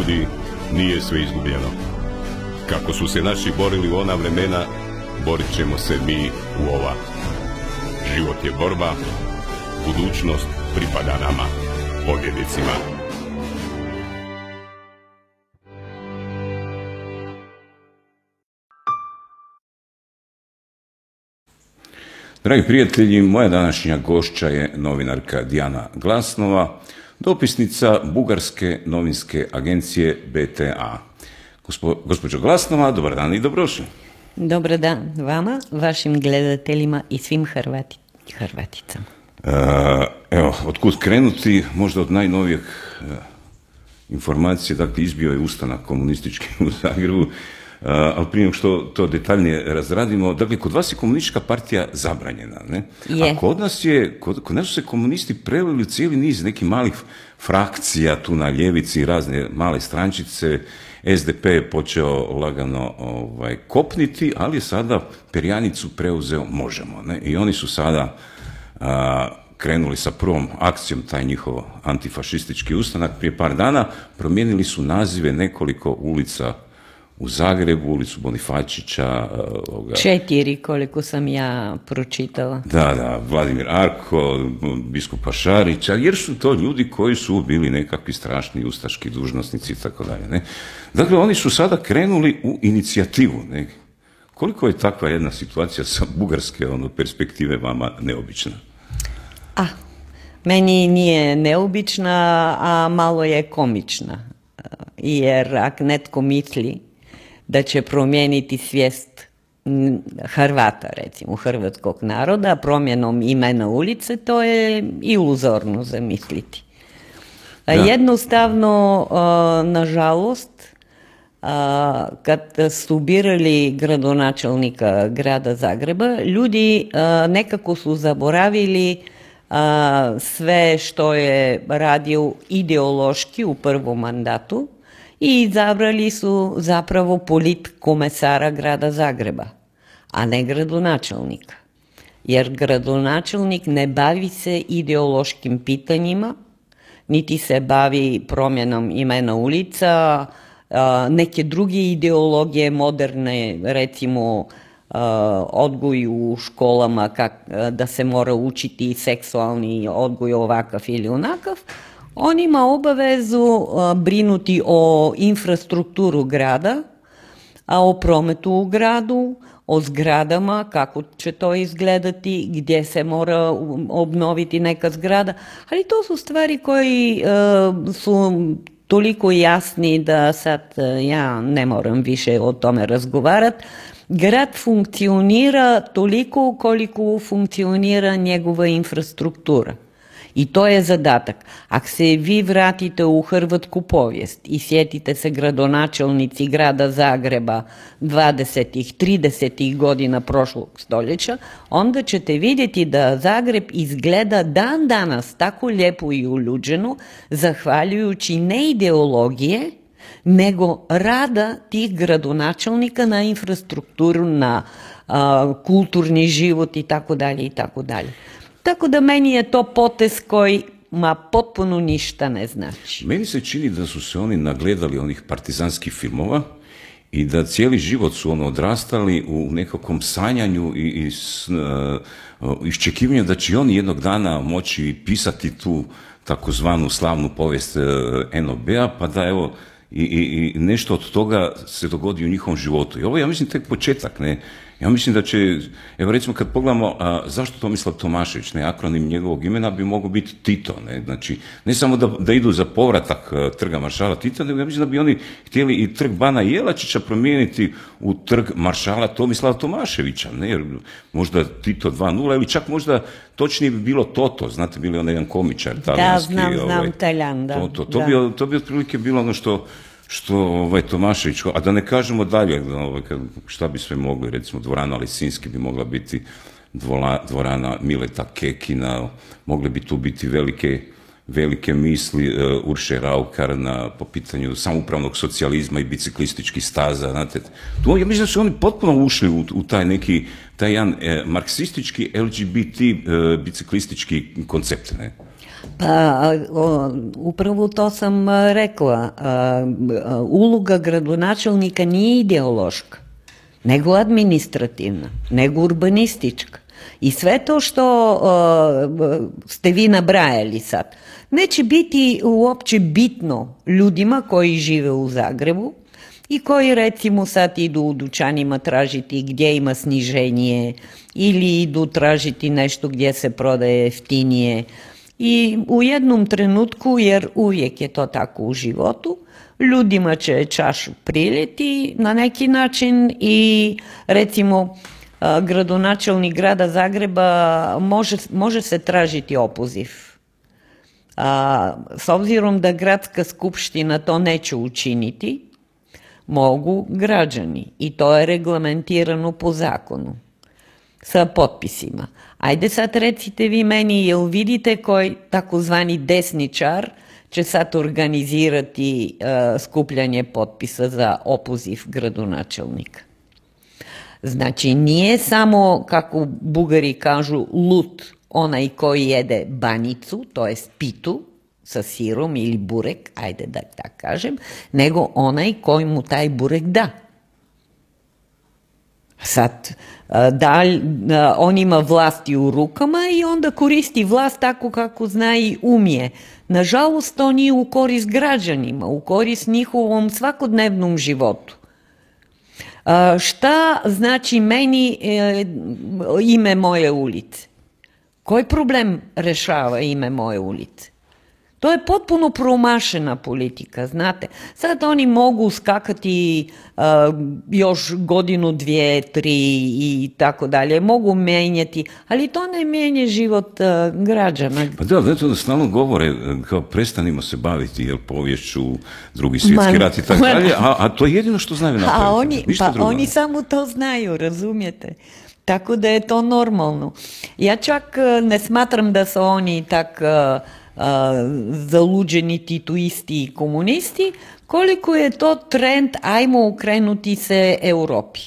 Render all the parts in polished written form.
ljudi, nije sve izgubljeno. Kako su se naši borili u ona vremena, borit ćemo se mi u ova. Život je borba, budućnost pripada nama, pobjednicima. Dragi prijatelji, moja današnja gošća je novinarka Dijana Glasnova, dopisnica Bugarske novinske agencije BTA. Gospođo Glasnova, dobar dan i dobrodošli. Dobar dan vama, vašim gledateljima i svim Hrvaticama. Evo, otkud krenuti, možda od najnovijeg informacije, dakle izbio je ustanak komunistički u Zagrebu, ali prije što to detaljnije razradimo, dakle, kod vas je komunistička partija zabranjena, ne? Je. A kod nas su se komunisti prelili u cijeli niz nekih malih frakcija tu na ljevici, razne male strančice. SDP je počeo lagano kopniti, ali je sada perjanicu preuzeo Možemo, ne? I oni su sada krenuli sa prvom akcijom, taj njihov antifašistički ustanak prije par dana, promijenili su nazive nekoliko ulica u Zagrebu, ulicu Bonifačića. 4, koliko sam ja pročitala. Da, Vladimir Arko, biskupa Šarića, jer su to ljudi koji su bili nekakvi strašni ustaški dužnosnici i tako dalje, ne? Dakle, oni su sada krenuli u inicijativu, ne? Koliko je takva jedna situacija sa bugarske perspektive vama neobična? Meni nije neobična, a malo je komična. Jer ako netko misli da će promijeniti svijest Hrvata, recimo hrvatskog naroda, promjenom imena ulice, to je iluzorno zamisliti. Jednostavno, nažalost, kad su birali gradonačelnika grada Zagreba, ljudi nekako su zaboravili sve što je radio ideološki u prvom mandatu i izabrali su zapravo politkomesara grada Zagreba, a ne gradonačelnika. Jer gradonačelnik ne bavi se ideološkim pitanjima, niti se bavi promjenom imena ulica, neke druge ideologije moderne, recimo odgoj u školama, da se mora učiti seksualni odgoj ovakav ili onakav. On ima obavezu brinuti o infrastrukturu grada, a o prometu u gradu, o zgradama, kako će to izgledati, gdje se mora obnoviti neka zgrada. Ali to su stvari koji su toliko jasni da sad ja ne moram više o tome razgovarati. Grad funkcionira toliko koliko funkcionira njegova infrastruktura. I to je zadatak. Ako se vi vratite u hrvatsku povijest i sjetite se gradonačelnici grada Zagreba 20. 30. godina prošlog stoljeća, onda ćete vidjeti da Zagreb izgleda dan danas tako lijepo i uljuđeno, zahvaljujući ne ideologije, nego rada tih gradonačelnika na infrastrukturu, na kulturni život i tako dalje i tako dalje. Tako da meni je to potez koji potpuno ništa ne znači. Meni se čini da su se oni nagledali onih partizanskih filmova i da cijeli život su odrastali u nekakvom sanjanju i iščekivanju da će oni jednog dana moći pisati tu takozvanu slavnu povijest NOB-a, pa da evo i nešto od toga se dogodi u njihovom životu. I ovo ja mislim tek početak, ne? Ja mislim da će, evo recimo kad pogledamo zašto Tomislav Tomašević, ne, akronim njegovog imena bi mogao biti Tito, ne, znači ne samo da idu za povratak trga maršala Tita, nego ja mislim da bi oni htjeli i trg Bana Jelačića promijeniti u trg maršala Tomislava Tomaševića, ne, jer možda Tito 2.0 ili čak možda točnije bi bilo Toto, znate, bili on jedan komičar talijanski. Da, znam Taljan, da. To bi otprilike bilo ono što Tomašević, a da ne kažemo dalje šta bi sve mogli, recimo dvorana Lisinski bi mogla biti dvorana Mileta Kekina, mogle bi tu biti velike misli Urše Raukar po pitanju samoupravnog socijalizma i biciklističkih staza, znate. Ja mislim da su oni potpuno ušli u taj jedan marksistički LGBT biciklistički koncept, ne? Pa, upravo to sam rekla. Uloga gradonačelnika nije ideološka, nego administrativna, nego urbanistička. I sve to što ste vi nabrajali sad, neće biti uopće bitno ljudima koji žive u Zagrebu i koji recimo sad idu u dućanima tražiti gdje ima sniženje ili idu tražiti nešto gdje se prodaje jeftinije. I u jednom trenutku, jer uvijek je to tako u životu, ljudima će čašu priljeti na neki način i recimo gradonačelnik grada Zagreba može se tražiti opoziv. S obzirom da gradska skupština to neće učiniti, mogu građani i to je reglamentirano po zakonu sa potpisima. Ajde sad recite vi meni, jel vidite koji takozvani desničar će sad organizirati skupljanje potpisa za opoziv gradonačelnika? Znači, nije samo, kako Bugari kažu, lut onaj koji jede banicu, to jest pitu sa sirom ili burek, ajde da tako kažem, nego onaj koji mu taj burek da. Sad, on ima vlasti u rukama i onda koristi vlast tako kako zna i umije. Nažalost, to nije u korist građanima, u korist njihovom svakodnevnom životu. Šta znači meni ime moje ulice? Koji problem rešava ime moje ulice? To je potpuno promašena politika, znate. Sad oni mogu skakati još godinu, 2, 3 i tako dalje. Mogu menjati, ali to ne mijenja život građana. Pa da, to da stalno govore, kao prestanimo se baviti poviješću, Drugi svjetski rat i tako dalje, a to je jedino što znaju napraviti. Oni samo to znaju, razumijete? Tako da je to normalno. Ja čak ne smatram da su oni tak zaluđeni tituisti i komunisti, koliko je to trend, ajmo okrenuti se Europi.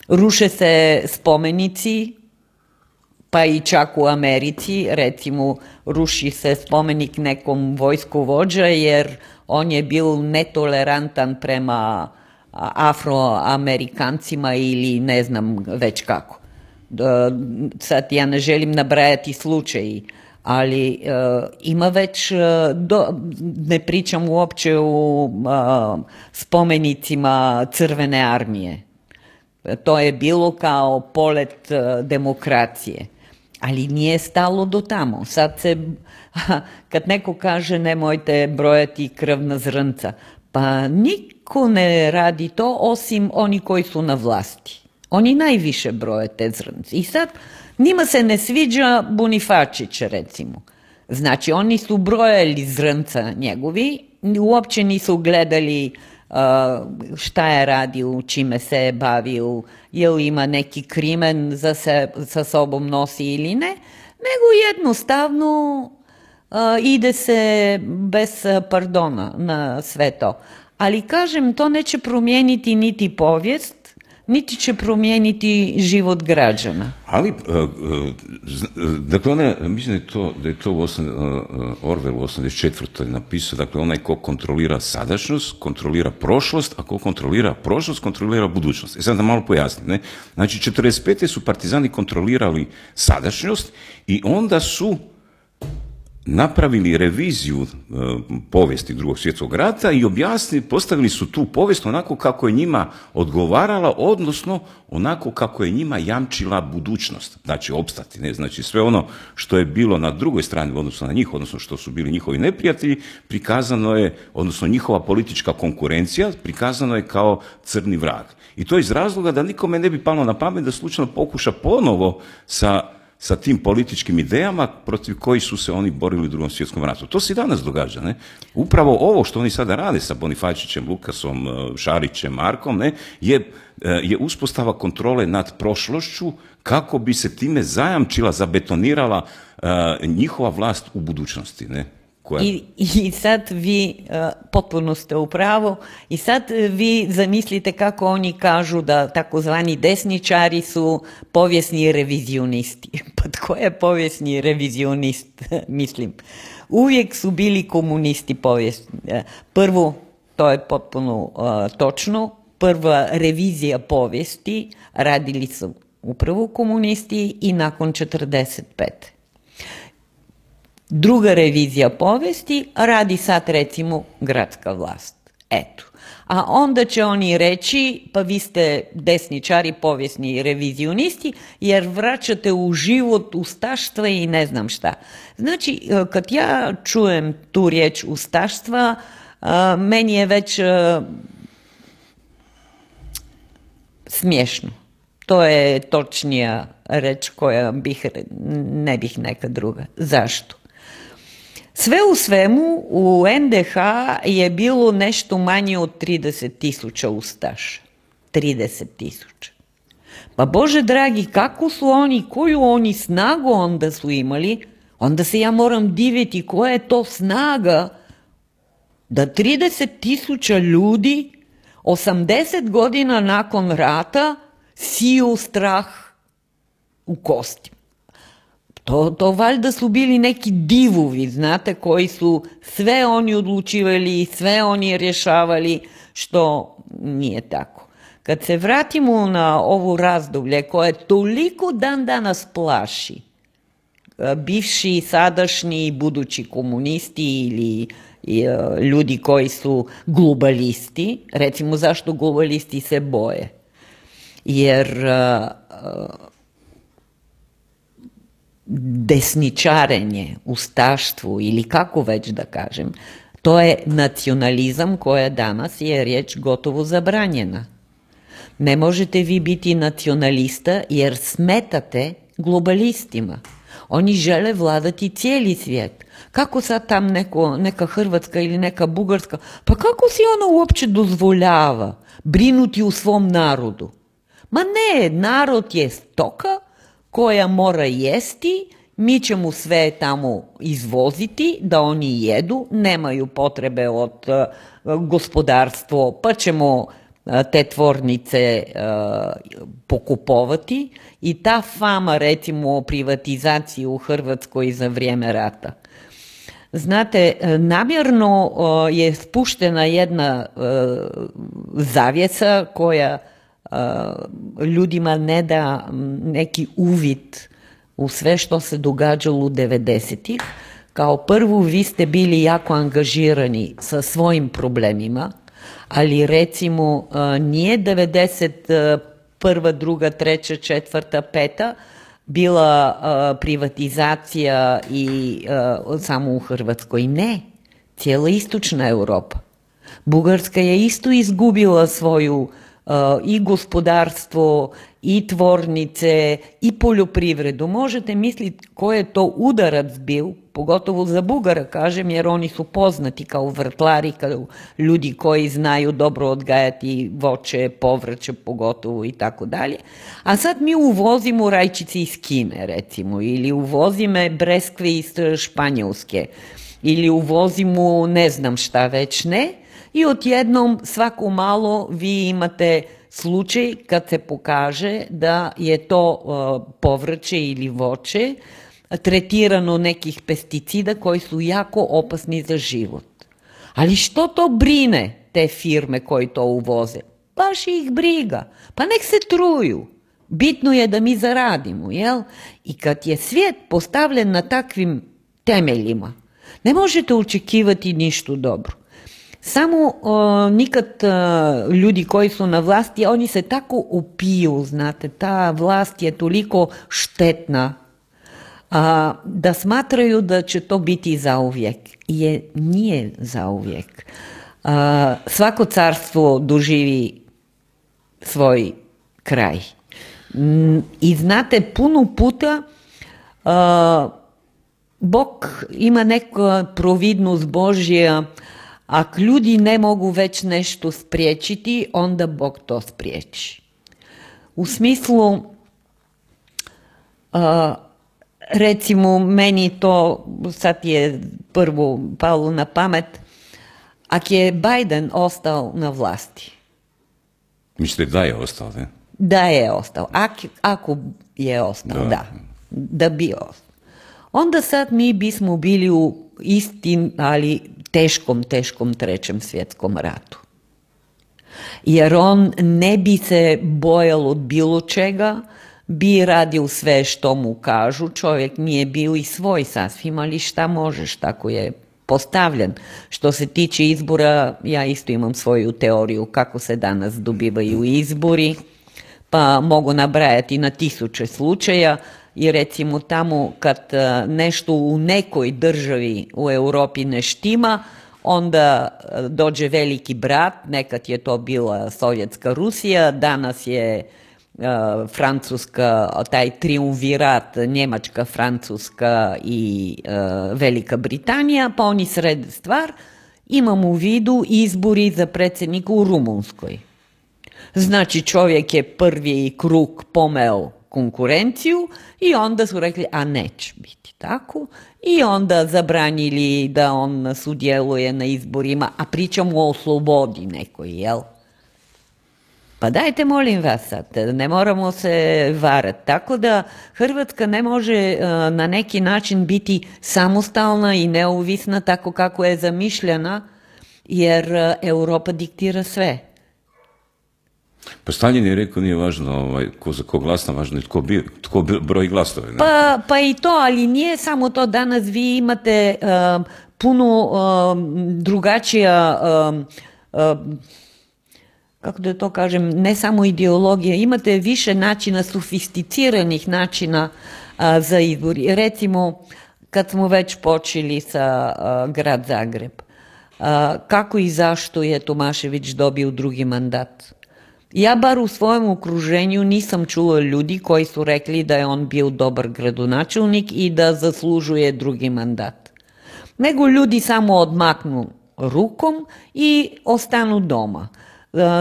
Ruše se spomenici, pa i čak u Americi, recimo ruši se spomenik nekom vojskovođa jer on je bil netolerantan prema Afroamerikancima ili ne znam već kako. Sad ja ne želim nabrajati slučaji, ali ima već, ne pričam uopće o spomenicima Crvene armije. To je bilo kao polet demokracije, ali nije stalo do tamo. Sad se, kad neko kaže nemojte brojati krvna zrnca, pa niko ne radi to osim oni koji su na vlasti. Oni najviše broje te zrnce. I sad njima se ne sviđa Bonifačić, recimo. Znači, oni su brojali zrnca njegovi, uopće nisu gledali šta je radio, čime se je bavio, je li ima neki krimen sa sobom nosi ili ne, nego jednostavno ide se bez pardona na sve to. Ali kažem, to neće promijeniti niti povijest, niti će promijeniti život građana. Ali, dakle, mislim da je to Orwell u 84. napisao, dakle, onaj ko kontrolira sadašnjost, kontrolira prošlost, a ko kontrolira prošlost, kontrolira budućnost. Sad da malo pojasnim, ne? Znači, 45. su partizani kontrolirali sadašnjost i onda su napravili reviziju povijesti Drugog svjetskog rata i postavili su tu povijest onako kako je njima odgovarala, odnosno onako kako je njima jamčila budućnost, znači opstati, ne? Znači sve ono što je bilo na drugoj strani u odnosu na njih, odnosno što su bili njihovi neprijatelji, prikazano je, odnosno njihova politička konkurencija, prikazano je kao crni vrag. I to iz razloga da nikome ne bi palo na pamet da slučajno pokuša ponovo sa tim političkim idejama protiv kojih su se oni borili u Drugom svjetskom ratu. To se i danas događa, ne? Upravo ovo što oni sada rade sa Bonifačićem, Lukasom, Šarićem, Markom, ne, je uspostava kontrole nad prošlošću kako bi se time zajamčila, zabetonirala njihova vlast u budućnosti, ne? I sad vi, potpuno ste u pravu, i sad vi zamislite kako oni kažu da takozvani desničari su povijesni revizionisti. Pa tko je povijesni revizionist, mislim? Uvijek su bili komunisti povijesni. Prvo, to je potpuno točno, prva revizija povijesti radili su upravo komunisti i nakon 45. Druga revizija povijesti radi sad recimo gradska vlast. Eto. A onda će oni reći, pa vi ste desničari, povijesni revizionisti, jer vraćate u život ustaštva i ne znam šta. Znači, kad ja čujem tu riječ ustaštva, meni je već smiješno. To je točnija reč koja ne bih neka druga. Zašto? Sve u svemu u NDH je bilo nešto manje od 30.000 ustaša. 30.000. Pa Bože dragi, kako su oni, koju oni snagu onda su imali, onda se ja moram diviti koja je to snaga da 30.000 ljudi 80 godina nakon rata siju strah u kosti. To valjda su bili neki divovi, znate, koji su sve oni odlučivali, sve oni rješavali, što nije tako. Kad se vratimo na ovu razdoblje koje toliko dan danas plaši, bivši, sadašnji i budući komunisti ili ljudi koji su globalisti, recimo zašto globalisti se boje? Jer desničarenje, ustaštvo ili kako već da kažem, to je nacionalizam koja danas je riječ gotovo zabranjena. Ne možete vi biti nacionalista jer smetate globalistima. Oni žele vladati cijeli svijet. Kako sad tam neka Hrvatska ili neka Bugarska, pa kako si ona uopće dozvoljava brinuti u svom narodu? Ma ne, narod je stoka koja mora jesti, mi ćemo sve tamo izvoziti, da oni jedu, nemaju potrebe od gospodarstva, pa ćemo te tvornice pokupovati i ta fama recimo o privatizaciji u Hrvatskoj za vrijeme rata. Znate, namjerno je spuštena jedna zavjesa koja ljudima ne da neki uvid u sve što se događalo u 90-ih. Kao prvo, vi ste bili jako angažirani sa svojim problemima, ali recimo nije 91., 2., 3., 4., 5. bila privatizacija i samo u Hrvatskoj. Ne, cijela istočna Europa. Bugarska je isto izgubila svoju i gospodarstvo, i tvornice, i poljoprivredu. Možete misliti koji je to udarac bio, pogotovo za Bugara, kažem, jer oni su poznati kao vrtlari, kao ljudi koji znaju dobro odgajati voće, povrće, pogotovo i tako dalje. A sad mi uvozimo rajčice iz Kine, recimo, ili uvozimo breskve iz Španjolske, ili uvozimo ne znam šta već ne, i odjednom svako malo vi imate slučaj kad se pokaže da je to povrće ili voće tretirano nekih pesticida koji su jako opasni za život. Ali što to brine te firme koji to uvoze? Baš ih briga. Pa nek se truju. Bitno je da mi zaradimo, jel? I kad je svijet postavljen na takvim temeljima, ne možete očekivati ništa dobro. Samo nikad ljudi koji su na vlasti, oni se tako opiju, znate, ta vlast je toliko štetna da smatraju da će to biti zauvijek. Nije zauvijek. Svako carstvo doživi svoj kraj. I znate, puno puta Bog ima neku providnost Božja. Ako ljudi ne mogu već nešto spriječiti, onda Bog to spriječi. U smislu, recimo, meni to sad je prvo palo na pamet, ako je Biden ostao na vlasti. Mislite da je ostao, ne? Da je ostao. Ako je ostao, da bi ostao. Onda sad mi bismo bili u istim, ali teškom trećem svjetskom ratu. Jer on ne bi se bojal od bilo čega, bi radio sve što mu kažu, čovjek nije bio i svoj sasvim, ali šta možeš, tako je postavljen. Što se tiče izbora, ja isto imam svoju teoriju kako se danas dobivaju izbori, pa mogu nabrajati na 1000 slučaja i recimo tamo kad nešto u nekoj državi u Europi ne štima, onda dođe veliki brat, nekad je to bila Sovjetska Rusija, danas je Francuska, taj triumvirat, Njemačka, Francuska i Velika Britanija, pa oni srede stvar, imam u vidu izbori za predsjednika u Rumunskoj. Znači čovjek je prvi krug pomeo konkurenciju i onda su rekli, a neće biti tako, i onda zabranili da on sudjeluje na izborima, a pričamo o slobodi nekoj, jel? Pa dajte, molim vas sad, ne moramo se varati. Tako da Hrvatska ne može na neki način biti samostalna i neovisna tako kako je zamišljena, jer Europa diktira sve. Pa Stalin je rekao nije važno ko za ko glasa, važno je tko broji glasove. Pa i to, ali nije samo to. Danas vi imate puno drugačija, kako da to kažem, ne samo ideologije, imate više načina, sofisticiranih načina za izbor. Recimo, kad smo već počeli sa grad Zagreb, kako i zašto je Tomašević dobio drugi mandat? Ja bar u svojem okruženju nisam čula ljudi koji su rekli da je on bio dobar gradonačelnik i da zaslužuje drugi mandat. Nego ljudi samo odmaknu rukom i ostanu doma.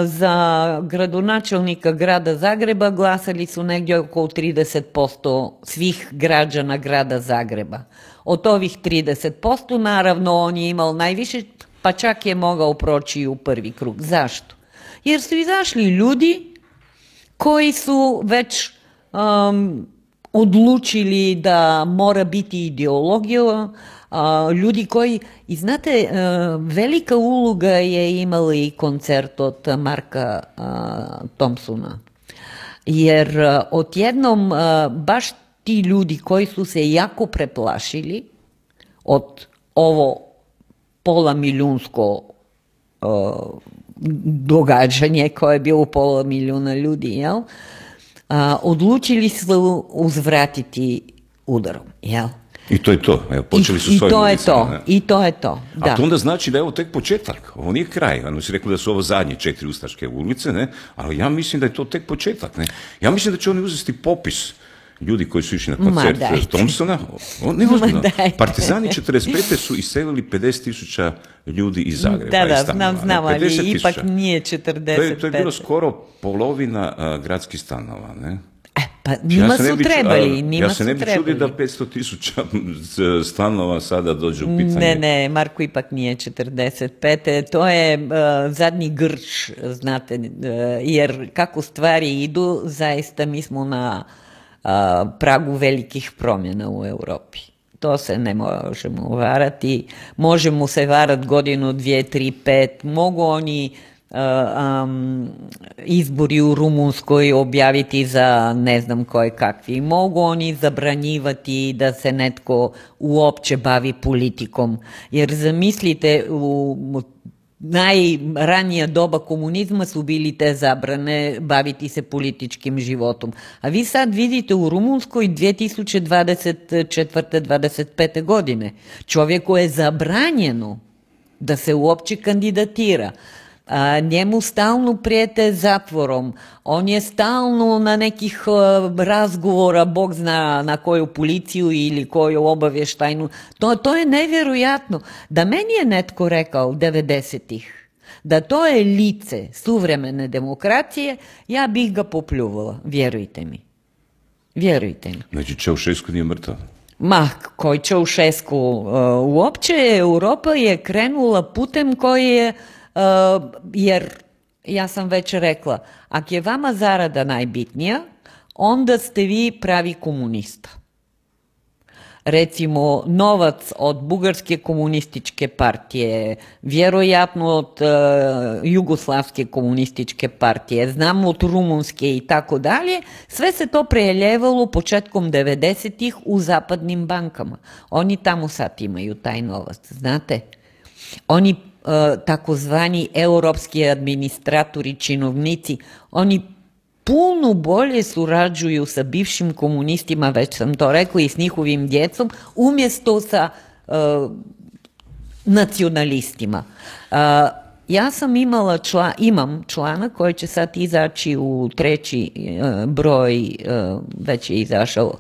Za gradonačelnika grada Zagreba glasali su negdje oko 30% svih građana grada Zagreba. Od ovih 30% naravno on je imao najviše, pa čak je mogao proći u prvi krug. Zašto? Jer su izašli ljudi koji su već odlučili da mora biti ideologija, ljudi koji, i znate, velika uloga je imala i koncert od Marka Thompsona. Jer odjednom baš ti ljudi koji su se jako preplašili od ovo pola milijunsko događanje koje je bilo pola milijuna ljudi, jel? Odlučili su uzvratiti udarom, jel? I to je to. Evo, počeli su s ovim ulicama. I to je to, da. A to onda znači da je ovo tek početak. Ovo nije kraj. Ono si rekao da su ovo zadnje 4 ustaške ulice, ne? Ali ja mislim da je to tek početak, ne? Ja mislim da će oni uzeti popis ljudi koji su išli na koncert Thompsona. Partizani 45. su iselili 50.000 ljudi iz Zagreba. Da, znam, ali ipak nije 40. To je bilo skoro polovina gradskih stanova, ne? Pa njima su trebali. Ja se ne bi čudio da 500.000 stanova sada dođu u pitanje. Ne, Marko, ipak nije 45. To je zadnji grč, znate, jer kako stvari idu, zaista mi smo na pragu velikih promjena u Europi. To se ne možemo varati. Možemo se varati godinu, 2, 3, 5. Mogu oni izbori u Rumunskoj objaviti za ne znam koje kakvi. Mogu oni zabranjivati da se netko uopće bavi politikom. Jer zamislite, u najranija doba komunizma su bili te zabrane baviti se političkim životom. A vi sad vidite u Rumunskoj 2024. 25. godine čovjeku je zabranjeno da se uopće kandidatira. Njemu stalno prijete zatvorom, on je stalno na nekih razgovora, Bog zna na koju policiju ili koju obavještajnu. To je nevjerojatno. Da meni je netko rekao 90-ih da to je lice suvremene demokracije, ja bih ga popljuvala, vjerujte mi. Vjerujte mi. Znači Čaušesku nije mrtav? Ma, koji Čaušesku? Uopće Europa je krenula putem koji je, jer ja sam već rekla, ako je vama zarada najbitnija, onda ste vi pravi komunista. Recimo, novac od Bugarske komunističke partije, vjerojatno od Jugoslavske komunističke partije, znamo od Rumunske i tako dalje, sve se to preljevalo početkom 90-ih u zapadnim bankama. Oni tamo sad imaju taj novac, znate? Oni takozvani europski administratori, činovnici, oni puno bolje surađuju sa bivšim komunistima, već sam to rekla, i s njihovim djecom, umjesto sa nacionalistima. Ja sam imam članak koji će sad izaći u 3. broj, već je izašao,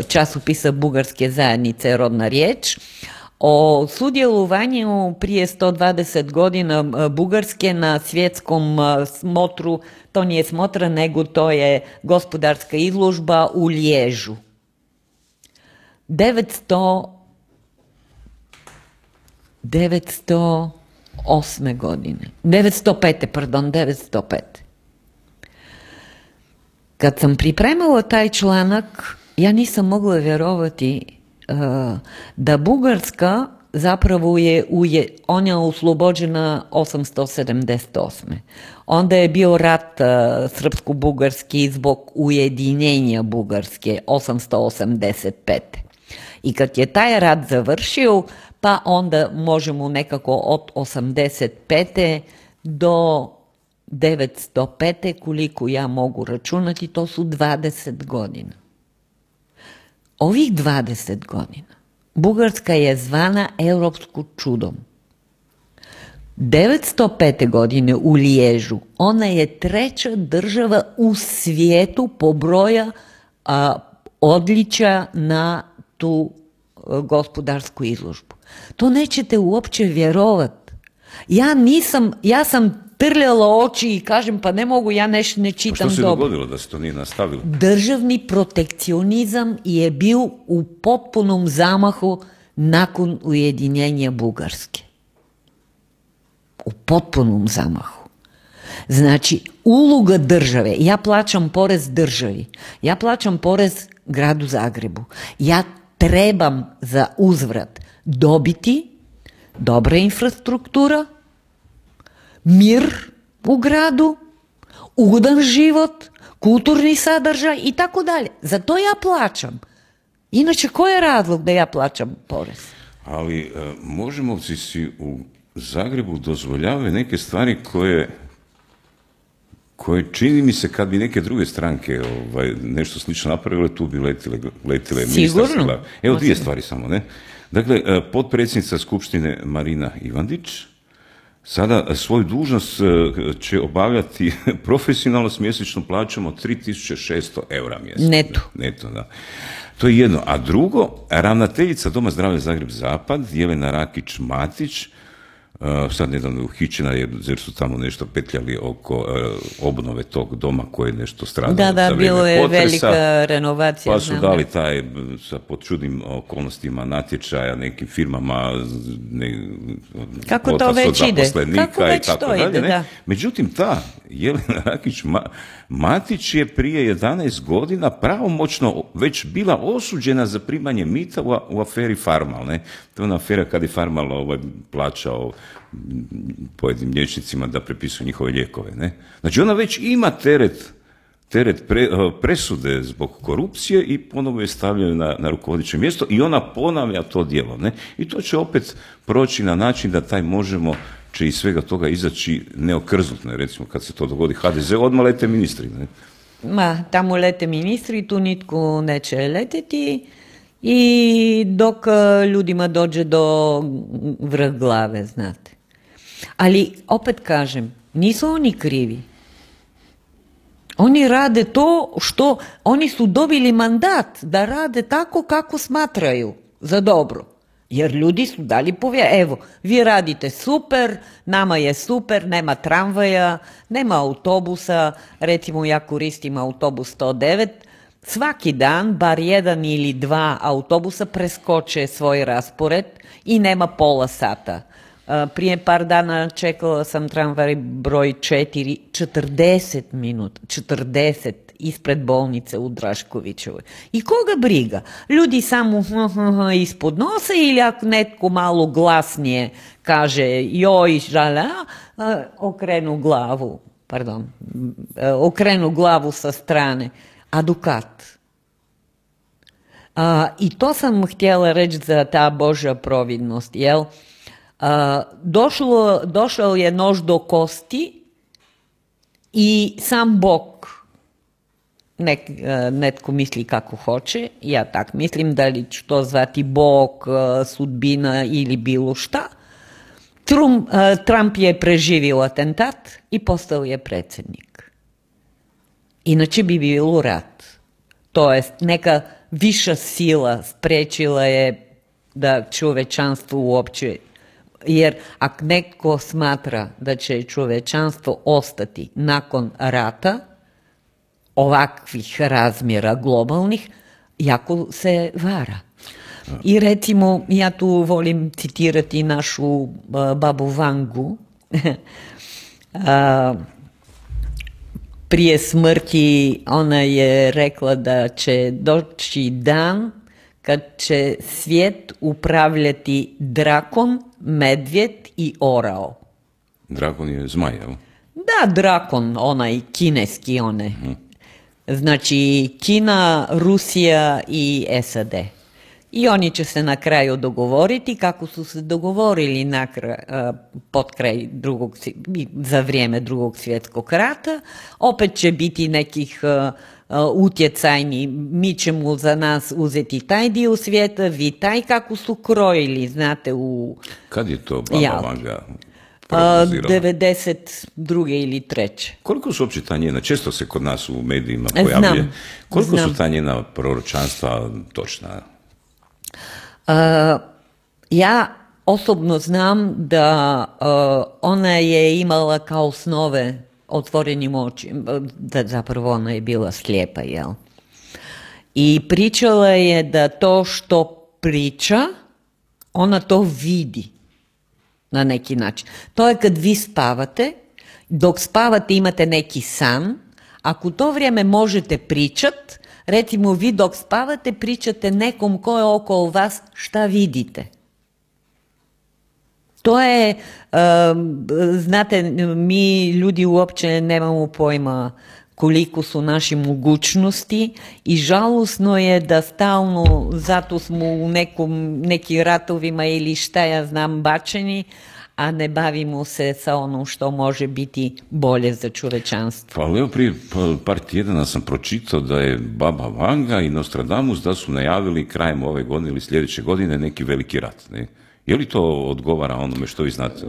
časopisa Bugarske zajednice Rodna riječ, o sudjelovanju prije 120 godina Bugarske na svjetskom smotru, to nije smotra, nego to je gospodarska izložba u Liježu. 905. Kad sam pripremala taj članak, ja nisam mogla vjerovati da Bugarska zapravo ona je oslobođena 878. Onda je bio rat srpsko-bugarski zbog ujedinjenja Bugarske 885. I kad je taj rat završio, pa onda možemo nekako od 85. do 905. koliko ja mogu računati, to su 20 godina. Ovih 20 godina Bugarska je zvana europsku čudom. 905. godine u Liježu ona je 3. država u svijetu po broja odličja na tu gospodarsku izložbu. To nećete uopće vjerovati. Ja sam trljala oči i kažem, pa ne mogu, ja ne čitam dobro. Što se dogodilo da se to nije nastavilo? Državni protekcionizam je bio u potpunom zamahu nakon ujedinjenja Bugarske. U potpunom zamahu. Znači, uloga države, ja plaćam porez državi, ja plaćam porez gradu Zagrebu, ja trebam za uzvrat dobiti dobra infrastruktura, mir u gradu, ugodan život, kulturni sadržaj i tako dalje. Za to ja plaćam. Inače, koji je razlog da ja plaćam porez? Ali Možemovci si u Zagrebu dozvoljavaju neke stvari koje čini mi se kad bi neke druge stranke nešto slično napravile, tu bi letile Sigurno. Evo 2 stvari samo, ne? Dakle, potpredsjednica Skupštine Marina Ivandić sada svoju dužnost će obavljati profesionalno s mjesečnom plaćom od 3.600 € mjesečno. Neto, da. To je jedno. A drugo, ravnateljica Doma zdravlja Zagreb Zapad, Jelena Rakić-Matić, sad nedavno je uhićena jer su tamo nešto petljali oko obnove tog doma koji je nešto stradao za vrijeme potresa. Da, bilo je velika renovacija. Pa su dali taj pod čudnim okolnostima natječaja nekim firmama, kako to već ide? Kako već to ide, da. Međutim, ta Jelena Rakić-Matić je prije 11 godina pravomoćno već bila osuđena za primanje mita u aferi Farmal. Ne? To je ona afera kad je Farmal plaćao pojedinim liječnicima da prepisuju njihove lijekove. Ne? Znači ona već ima teret presude zbog korupcije i ponovo je stavljaju na rukovodeće mjesto i ona ponavlja to djelo. Ne? I to će opet proći na način da taj Možemo će iz svega toga izaći neokrznutno. Recimo kad se to dogodi HDZ, odmah lete ministri. Ne? Ma, tamo lete ministri, tu nitko neće leteti i dok ljudima dođe do vrh glave, znate. Ali, opet kažem, nisu oni krivi. Oni rade to što, oni su dobili mandat da rade tako kako smatraju za dobro. Jer ljudi su dali evo, vi radite super, nama je super, nema tramvaja, nema autobusa, recimo ja koristim autobus 109, svaki dan bar jedan ili dva autobusa preskoče svoj raspored i nema pola sata. Prije par dana čekala sam tramvaj broj 4, 40 minuta, 40 ispred bolnice u Draškovićevoj. I koga briga? Ljudi samo ispod nosa ili ako netko malo glasnije kaže joj, žala, okrenu glavu sa strane. Adukat. I to sam htjela reći za ta Božja providnost, jel? Došao je nož do kosti i sam Bog, netko misli kako hoće, ja tak mislim, da li ću to zvati Bog, sudbina ili bilo šta. Trump je preživio atentat i postao je predsjednik. Inače bi bilo rat. To jest, neka viša sila spriječila je da čovečanstvo uopće, jer ako netko smatra da će čovečanstvo ostati nakon rata, ovakvih razmjera globalnih, jako se vara. I recimo, ja tu volim citirati našu babu Vangu. Prije smrti ona je rekla da će doći dan kad će svijet upravljati drakon, medvjed i orao. Drakon je zmaj, evo? Da, drakon, onaj kineski, onaj. Znači, Kina, Rusija i SAD. I oni će se na kraju dogovoriti kako su se dogovorili pod kraj za vrijeme Drugog svjetskog rata. Opet će biti nekih utjecajni, mi ćemo za nas uzeti taj dio svijeta, vi taj, kako su krojili, znate, u... Kad je to baba Vanga? 92. ili 3. Koliko su uopće ta njena, često se kod nas u medijima pojavljuje, koliko su ta njena proročanstva točna? Ja osobno znam da ona je imala kao snove otvorenim očima, da zapravo ona je bila slijepa, jel? I pričala je da to što priča, ona to vidi na neki način. To je kad vi spavate, dok spavate imate neki san, ako u to vrijeme možete pričat, recimo vi dok spavate pričate nekom ko je okolo vas, šta vidite. To je, znate, mi ljudi uopće nemamo pojma koliko su naše mogućnosti i žalosno je da stalno, zato smo u nekim ratovima ili šta ja znam bačeni, a ne bavimo se sa onom što može biti bolje za čovečanstvo. Pa evo, prije par tjedana sam pročitao da je baba Vanga i Nostradamus da su najavili krajem ove godine ili sljedeće godine neki veliki rat, ne? Je li to odgovara onome što vi znate?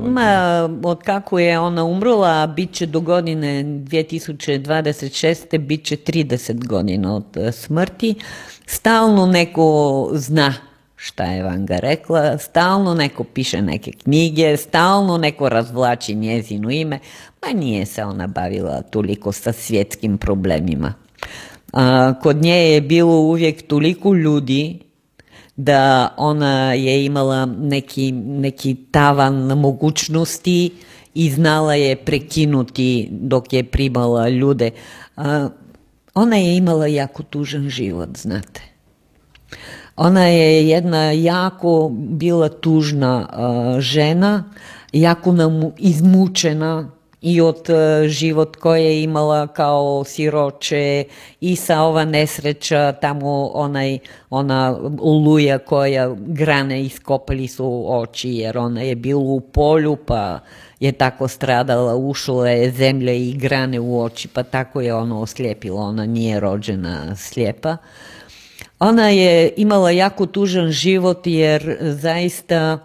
Od kako je ona umrla, bit će do godine 2026. bit će 30 godina od smrti. Stalno neko zna šta je Vanga rekla, stalno neko piše neke knjige, stalno neko razvlači njezino ime, pa nije se ona bavila toliko sa svjetskim problemima. Kod nje je bilo uvijek toliko ljudi da ona je imala neki tavan mogućnosti i znala je prekinuti dok je primala ljude. Ona je imala jako tužan život, znate. Ona je jedna jako bila tužna žena, jako izmučena i od život koje je imala kao siroče i sa ova nesreća, tamo ona oluja koja grane iskopali su oči jer ona je bila u polju pa je tako stradala, ušla je zemlja i grane u oči pa tako je ona oslijepila, ona nije rođena slijepa. Ona je imala jako tužan život jer zaista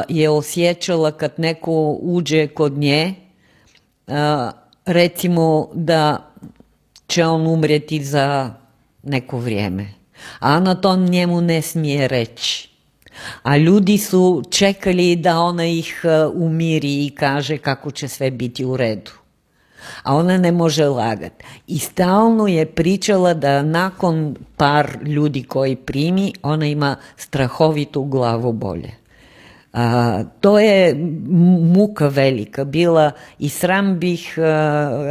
je osjećala kad neko uđe kod nje, recimo da će on umrijeti za neko vrijeme. A ona to njemu ne smije reći. A ljudi su čekali da ona ih umiri i kaže kako će sve biti u redu. a ona ne može lagati. I stalno je pričala da nakon par ljudi koji primi, ona ima strahovitu glavobolje. To je muka velika bila i sram bih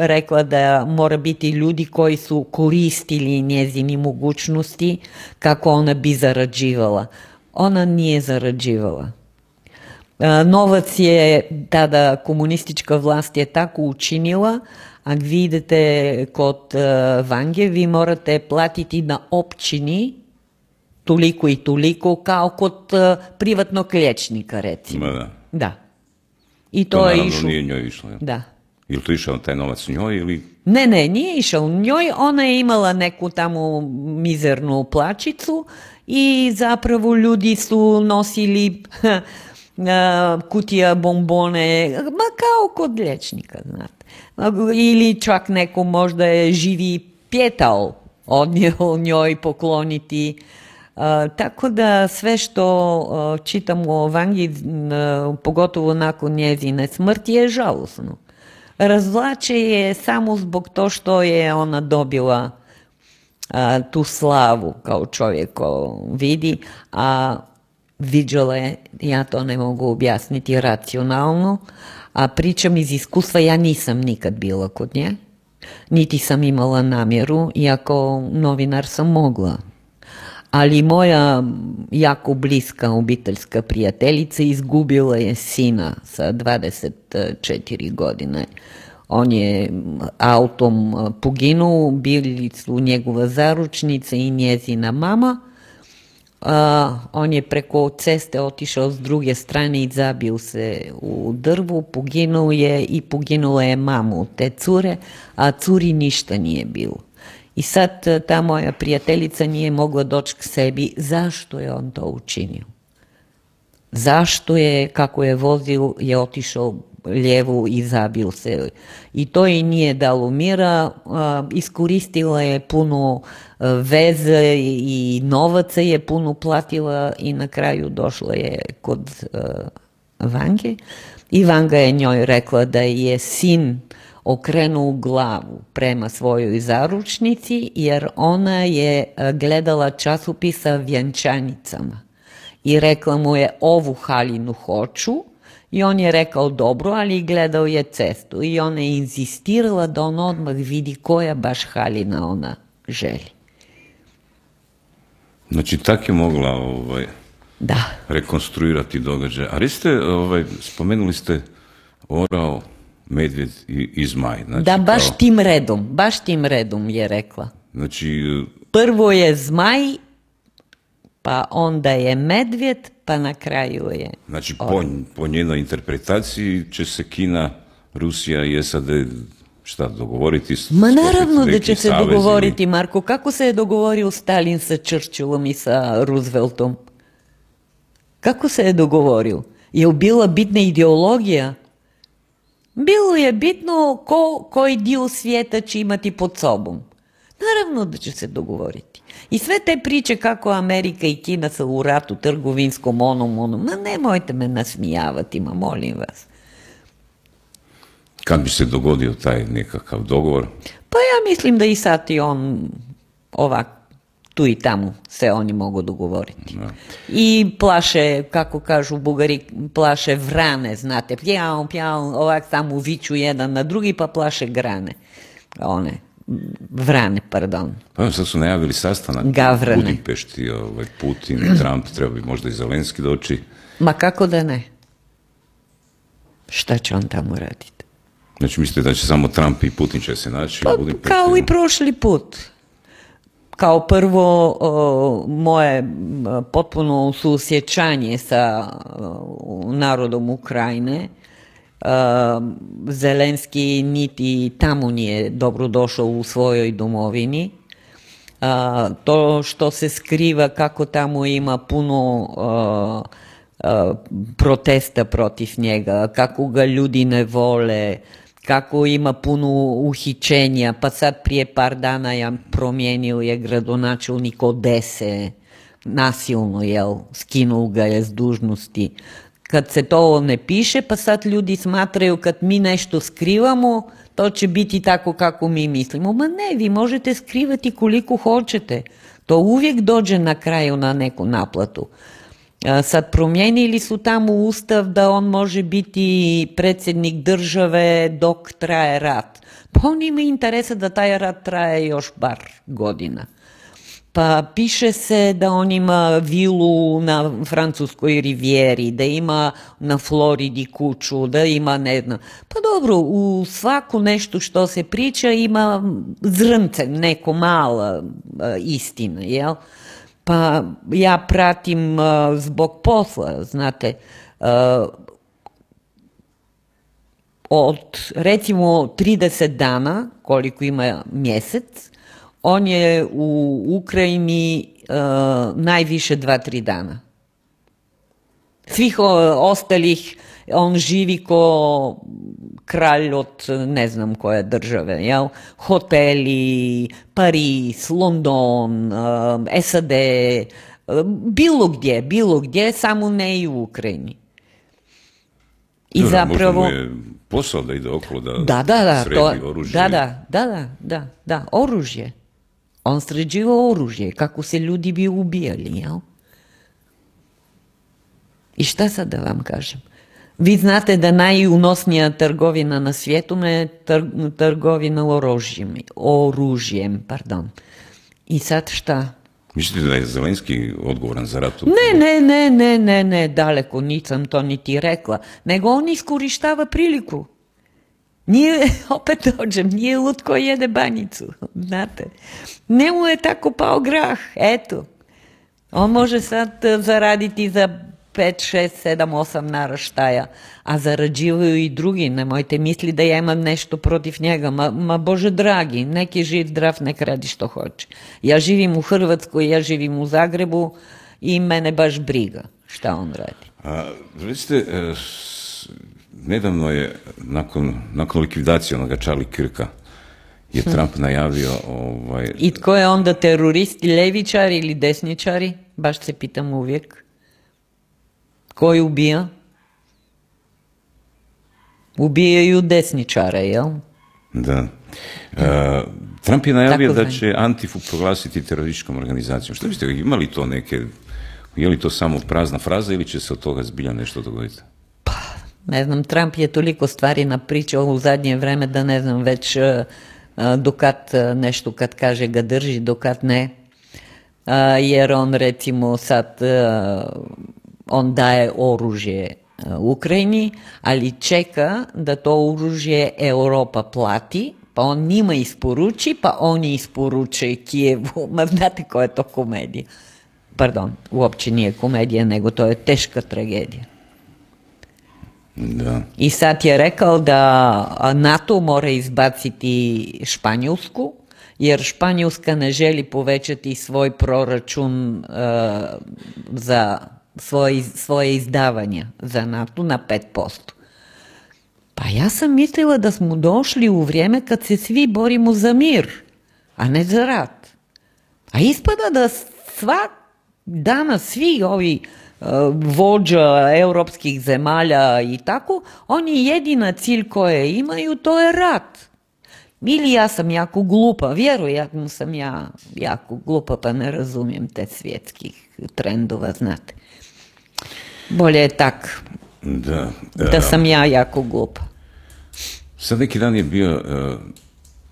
rekla da mora biti ljudi koji su koristili njezini mogućnosti kako ona bi zarađivala. Ona nije zarađivala. Novac je, tada komunistička vlast je tako učinila, a vi idete kod Vange, vi morate platiti na općini toliko i toliko, kao kod privatnog liječnika, recimo. Da. Da. I to je naravno išlo. nije njoj išlo. Ja? Da. Je li to išao taj novac njoj ili... Ne, nije išao njoj, ona je imala neku tamo mizernu plaćicu i zapravo ljudi su nosili kutija bombone, ma kao kod liječnika, znate. Ili čak neko možda je živi pjetao od njoj pokloniti. Tako da sve što čitamo o Vangi, pogotovo nakon njezine smrti, je žalosno. Razvlače je samo zbog to što je ona dobila tu slavu kao čovjek ko vidi, a viđala je, ja to ne mogu objasniti racionalno, a pričam iz iskustva, ja nisam nikad bila kod nje, niti sam imala namjeru, iako novinar sam mogla. Ali moja jako bliska obiteljska prijateljica izgubila je sina sa 24 godine. On je autom poginuo, bili su njegova zaručnica i njezina mama. On je preko ceste otišao s druge strane i zabio se u drvu, poginuo je i poginula je mamu te cure, a curi ništa nije bilo. I sad ta moja prijateljica nije mogla doći k sebi. Zašto je on to učinio? Zašto je, kako je vozil, je otišao lijevo i zabil se? I to i nije dalo mira. Iskoristila je puno veze i novaca je puno platila i na kraju došla je kod Vange. I Vanga je njoj rekla da je sin okrenuo glavu prema svojoj zaručnici, jer ona je gledala časopisa vjenčanicama i rekla mu je ovu haljinu hoću i on je rekao dobro, ali gledao je cestu i ona je inzistirala da on odmah vidi koja baš haljina ona želi. Znači, tak je mogla Da. rekonstruirati događaje. A recite, spomenuli ste orao, medvjed i zmaj. Znači, Da, baš tim redom je rekla. Znači, Prvo je zmaj, pa onda je medvjed, pa na kraju je... znači po njenoj interpretaciji će se Kina, Rusija i SAD šta dogovoriti? Ma naravno da će se dogovoriti, Marko. Kako se je dogovorio Stalin sa Churchillom i sa Rooseveltom? Kako se je dogovorio? Je bila bitna ideologija? Bilo je bitno koji dio svijeta će imati pod sobom. Naravno da će se dogovoriti. I sve te priče kako Amerika i Kina su u ratu trgovinskom, ma nemojte me nasmijavati, molim vas. Kad bi se dogodio taj nekakav dogovor? Pa ja mislim da i sad i on ovak, tu i tamo se oni mogu dogovoriti. Da. I plaše, kako kažu Bugari, plaše vrane, znate, pjao, ovak samo viču jedan na drugi, pa plaše grane. Vrane, pardon. Pa sad su najavili sastanak Gavrane. u Budimpešti, Putin, Trump, treba bi možda i Zelenski doći. Ma kako da ne? Šta će on tamo raditi? Znači, mislite da će samo Trump i Putin će se naći u Budimpešti? Kao i prošli put. Kao prvo, moje potpuno suosjećanje sa narodom Ukrajine. Zelenski niti tamo nije dobro došao u svojoj domovini. To što se skriva kako tamo ima puno protesta protiv njega, kako ga ljudi ne vole, kako ima puno uhićenja, pa sad prije par dana promijenio je gradonačelnik Odese, nasilno, skinuo ga je s dužnosti. kad se to ne piše, pa sad ljudi smatraju kad mi nešto skrivamo, to će biti tako kako mi mislimo. Ma ne, vi možete skrivati koliko hoćete. To uvijek dođe na kraju na neku naplatu. Sad promijenili su tamo ustav da on može biti predsjednik države dok traje rat. Pa on ima interesa da taj rat traje još bar godina. Pa piše se da on ima vilu na francuskoj rivijeri, da ima na Floridi kuću, da ima ne znam. Pa dobro, u svaku nešto što se priča ima zrnce, neko mala istina, jel? Pa ja pratim zbog posla, znate, od recimo 30 dana, koliko ima mjesec, on je u Ukrajini najviše 2-3 dana. Svih ostalih on živi ko kralj od ne znam koje države, jel? Hoteli, Pariz, London, SAD, bilo gdje, samo ne i u Ukrajini. I dobro, zapravo... možda mu je posao da ide okolo, da sredi oružje. Da, oružje. On sređivao oružje, kako se ljudi bi ubijali, jel? I šta sad da vam kažem? Vi znate da najunosnija trgovina na svijetu je trgovina oružjem. I sad šta? Mislite da je Zelenski odgovoran za rat? Ne, daleko nisam to niti rekla. Nego on iskorištava priliku. Opet dođem, nije lud ko jede banjicu, znate. Njemu je tako pao grah, eto. On može sad zaraditi za 5, 6, 7, 8 naraštaja, a zarađivaju i drugi. Nemojte misli da ja imam nešto protiv njega. Ma Bože dragi, neki živ zdrav, nek radi što hoće. Ja živim u Hrvatskoj, ja živim u Zagrebu i mene baš briga šta on radi. Recite, nedavno je, nakon likvidacije onoga Charlie Kirka, je Trump najavio... I tko je onda teroristi, ljevičari ili desničari? Baš se pitam uvijek. Ko je ubija? Ubijaju desničare, jel? Da. Trump je najavio da će Antifu proglasiti terorističkom organizacijom. Što biste imali to neke... Je li to samo prazna fraza ili će se od toga zbilja nešto dogoditi? Ne znam, Trump je toliko stvari napričao u zadnje vreme da ne znam već dokad nešto kad kaže ga drži, dokad ne. Jer on recimo sad, on daje oružje Ukrajini, ali čeka da to oružje Europa plati, pa on njima isporuči, pa oni isporuče Kijevu. Ma znate koja je to komedija? Pardon, uopće nije komedija, nego to je teška tragedija. Da. I sad je rekao da NATO mora izbaciti Španjolsku, jer Španjolska ne želi povećati svoj proračun za svoje izdavanja za NATO na 5%. Pa ja sam mislila da smo došli u vrijeme kad se svi borimo za mir, a ne za rat. A ispada da danas svi ovi vođa europskih zemalja i tako, oni jedina cilj koje imaju, to je rat. Ili ja sam jako glupa, vjerojatno sam ja jako glupa, pa ne razumijem te svjetskih trendova, znate. Bolje je tak, da sam ja jako glupa. Sad neki dan je bio...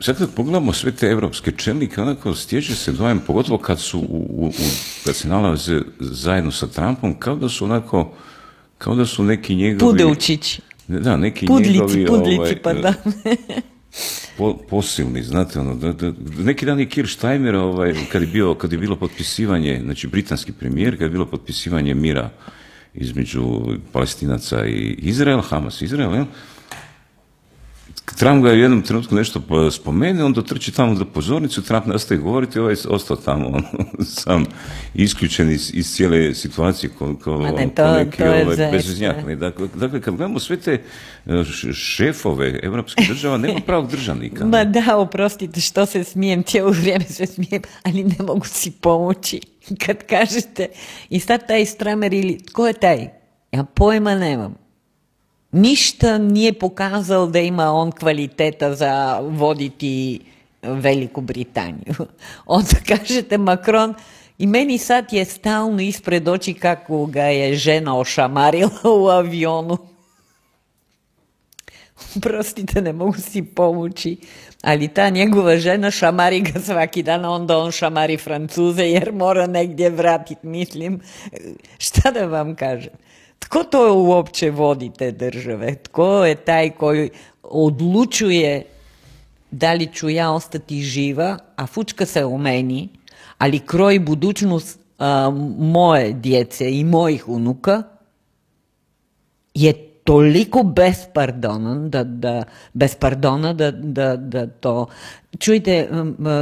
Sad kad pogledamo sve te evropske čelnike, onako stječe se dojam, pogotovo kad kad se nalaze zajedno sa Trumpom, kao da su neki njegovi... Pudovčići. Da, neki njegovi... Pudlici, pardon. Posilni, znate, neki dan je Keir Starmer, kad je bilo potpisivanje, znači britanski premijer, kad je bilo potpisivanje mira između Palestinaca i Izraela, Hamas i Izraela, Trump ga je u jednom trenutku nešto spomene, on dotrči tamo do pozornicu, Trump nastaje govoriti, ovaj je ostao tamo, sam isključen iz cijele situacije kao neki bezveznjak. Dakle, kad gledamo sve te šefove evropskih država, nema pravog državnika. Ma da, oprostite, što se smijem, cijelo vrijeme se smijem, ali ne mogu si pomoći kad kažete. I sad taj Starmer ili, tko je taj? Ja pojma nemam. Ništa nije pokazao da ima on kvaliteta za voditi Veliku Britaniju. Onda kažete Macron, i meni sad je stalno ispred oči kako ga je žena ošamarila u avionu. Prostite, ne mogu si povući, ali ta njegova žena šamari ga svaki dan, onda on šamari Francuze jer mora negdje vratiti, mislim. Šta da vam kažem? Tko to uopće vodi te države? Tko je taj koji odlučuje da li ću ja ostati živa, a fučka se u meni, ali kroji budućnost moje djece i mojih unuka, je toliko bez pardona da to... Čujte,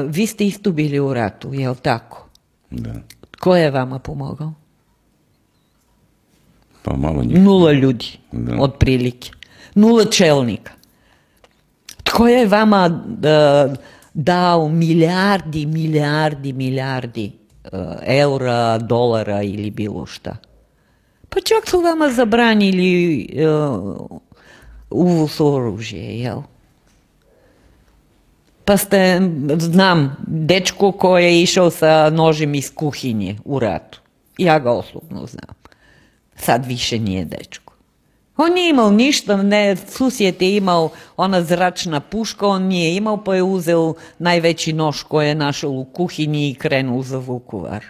vi ste isto bili u ratu, je li tako? Da. Ko je vama pomogao? Pa malo njih. 0 ljudi, otprilike. 0 čelnika. Tko je vama dao milijardi eura, dolara ili bilo šta? Pa čak su vama zabranili uvoz oružje, jel? Pa ste, znam, dečko koji je išao sa nožem iz kuhinje u ratu. Ja ga osobno znam. Sad više nije dečko. On nije imao ništa, susjed je imao ona zračna puška, on nije imao, pa je uzeo najveći nož koji je našao u kuhinji i krenuo za Vukovar.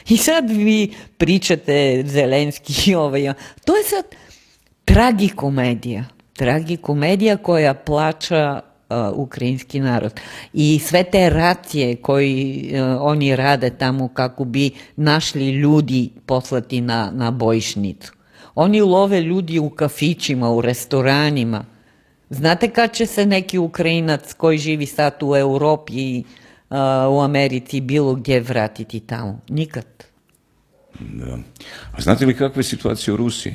I sad vi pričate Zelenski i ovaj. To je sad tragikomedija koja plaća ukrajinski narod. I sve te racije koje oni rade tamo kako bi našli ljudi poslati na bojišnicu. Oni love ljudi u kafićima, u restoranima. Znate kad će se neki Ukrajinac koji živi sad u Europi i u Americi bilo gdje vratiti tamo? Nikad. Da. A znate li kakva je situacija u Rusiji?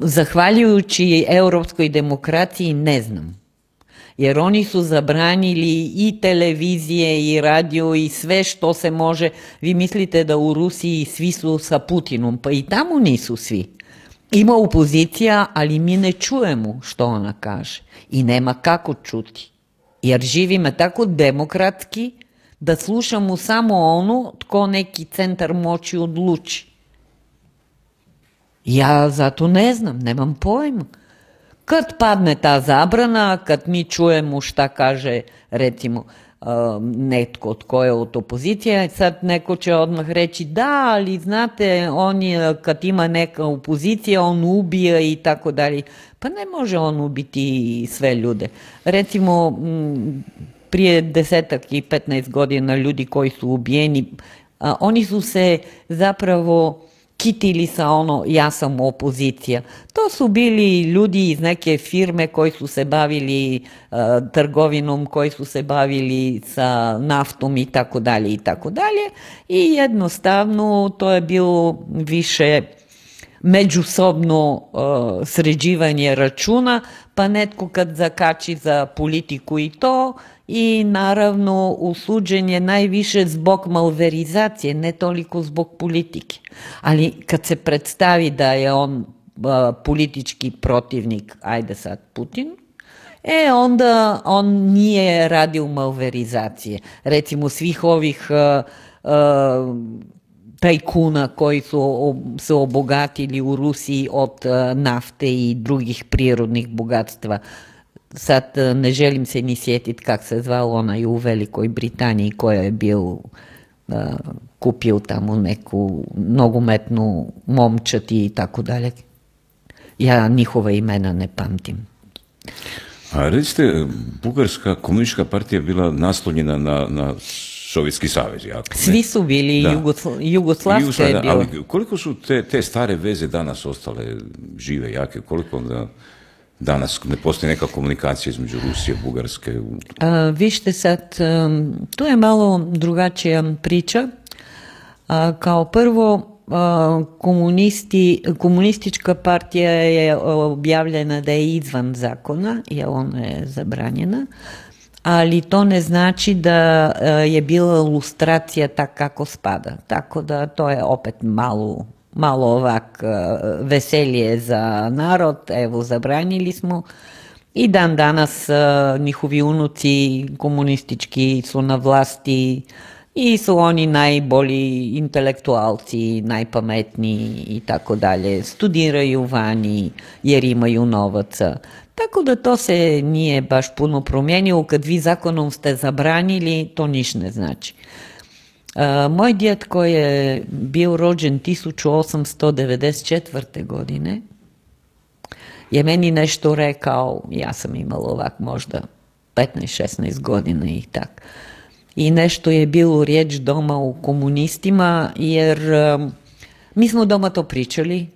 Zahvaljujući europskoj demokraciji ne znam. Jer oni su zabranili i televizije i radio i sve što se može. Vi mislite da u Rusiji svi su sa Putinom, pa i tamo nisu svi. Ima opozicija, ali mi ne čujemo što ona kaže. I nema kako čuti. Jer živimo tako demokratski da slušamo samo ono tko neki centar moći odluči. Ja zato ne znam, nemam pojma. Kad padne ta zabrana, kad mi čujemo šta kaže, recimo, netko tko je od opozicije, sad neko će odmah reći da, ali znate, on je, kad ima neka opozicija, on ubija i tako dalje. Pa ne može on ubiti sve ljude. Recimo, prije 10 i 15 godina ljudi koji su ubijeni, oni su se zapravo kitili sa ono, ja sam opozicija. To su bili ljudi iz neke firme koji su se bavili trgovinom, koji su se bavili sa naftom i tako dalje i tako dalje. I jednostavno to je bilo više međusobno sređivanje računa, pa netko kad zakači za politiku i to, i naravno usuđenje najviše zbog malverizacije, ne toliko zbog politike. Ali kad se predstavi da je on politički protivnik, ajde sad Putin, onda on nije radio malverizacije. Recimo svih ovih tajkuna koji su se obogatili u Rusiji od nafte i drugih prirodnih bogatstva. Sad ne želim se ni sjetiti kak se zvao onaj u Velikoj Britaniji koja je bio kupio tamo neku nogometnu momčad i tako dalje. Ja njihova imena ne pamtim. A recite, Bugarska komunistička partija je bila naslonjena na Sovjetski savez, jako. Svi su bili, Jugoslavska je bila. Ali koliko su te stare veze danas ostale žive, jake? Koliko danas ne postoji neka komunikacija između Rusije i Bugarske? Vište sad, to je malo drugačija priča. Kao prvo, komunistička partija je objavljena da je izvan zakona, jer ona je zabranjena, ali to ne znači da je bila lustracija tak kako spada. Tako da to je opet malo ovak veselije za narod, evo zabranili smo i dan danas njihovi unuci komunistički su na vlasti i su oni najbolji intelektualci, najpametniji i tako dalje. Studiraju vani jer imaju novaca. Tako da to se nije baš puno promijenilo. Kad vi zakonom ste zabranili, to niš ne znači. Moj djed koji je bio rođen 1894. godine je meni nešto rekao, ja sam imala ovak možda 15-16 godina i tak. I nešto je bilo riječ doma u komunistima, jer mi smo doma to pričali.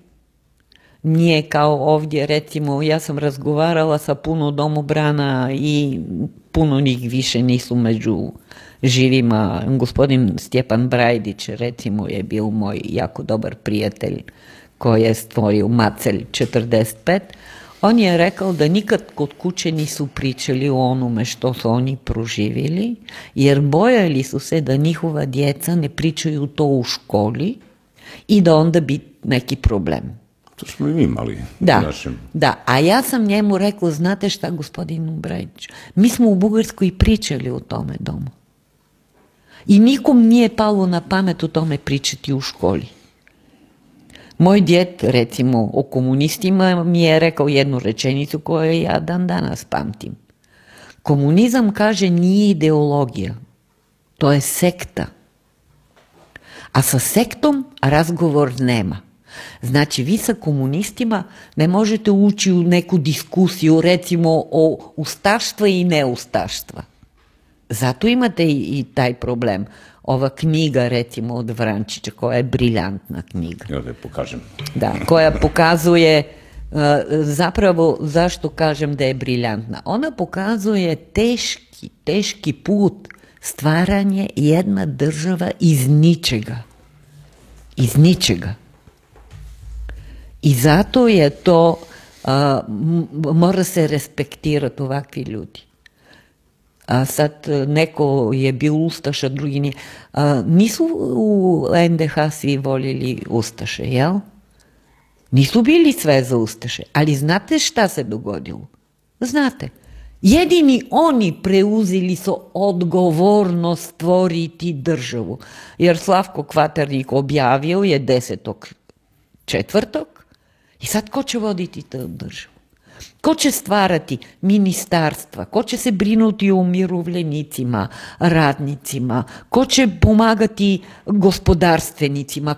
Nije kao ovdje, recimo, ja sam razgovarala sa puno domobrana i puno njih više nisu među živima. Gospodin Stjepan Brajdić, recimo, je bio moj jako dobar prijatelj koji je stvorio Macelj 45. On je rekao da nikad kod kuće nisu pričali o onome što su oni proživjeli, jer bojali su se da njihova djeca ne pričaju to u školi i da onda bi neki problem. To smo i mi imali. Da, a ja sam njemu rekao, znate šta, gospodinu Brajdiću, mi smo u Bugarskoj pričali o tome domu. I nikom nije palo na pamet o tome pričati u školi. Moj djed, recimo, o komunistima mi je rekao jednu rečenicu koju ja dan danas pamtim. Komunizam, kaže, nije ideologija. To je sekta. A sa sektom razgovor nema. Znači, vi sa komunistima ne možete ući u neku diskusiju, recimo, o ustaštva i neustaštva. Zato imate i taj problem. Ova knjiga, recimo, od Vrančića, koja je briljantna knjiga. Ja da je pokažem. Da, koja pokazuje, zapravo, zašto kažem da je briljantna? Ona pokazuje teški put stvaranje jedna država iz ničega. Iz ničega. I zato je to, mora se respektirati ovakvi ljudi. A sad neko je bio ustaša, drugi nije. Nisu u NDH svi voljeli ustaše, jel? Nisu bili sve za ustaše, ali znate šta se dogodilo? Znate, jedini oni preuzeli su odgovornost stvoriti državu. Jer Slavko Kvaternik objavio je 10.4. I sad ko će voditi tu državu? Ko će stvarati ministarstva? Ko će se brinuti o umirovljenicima, radnicima? Ko će pomagati gospodarstvenicima?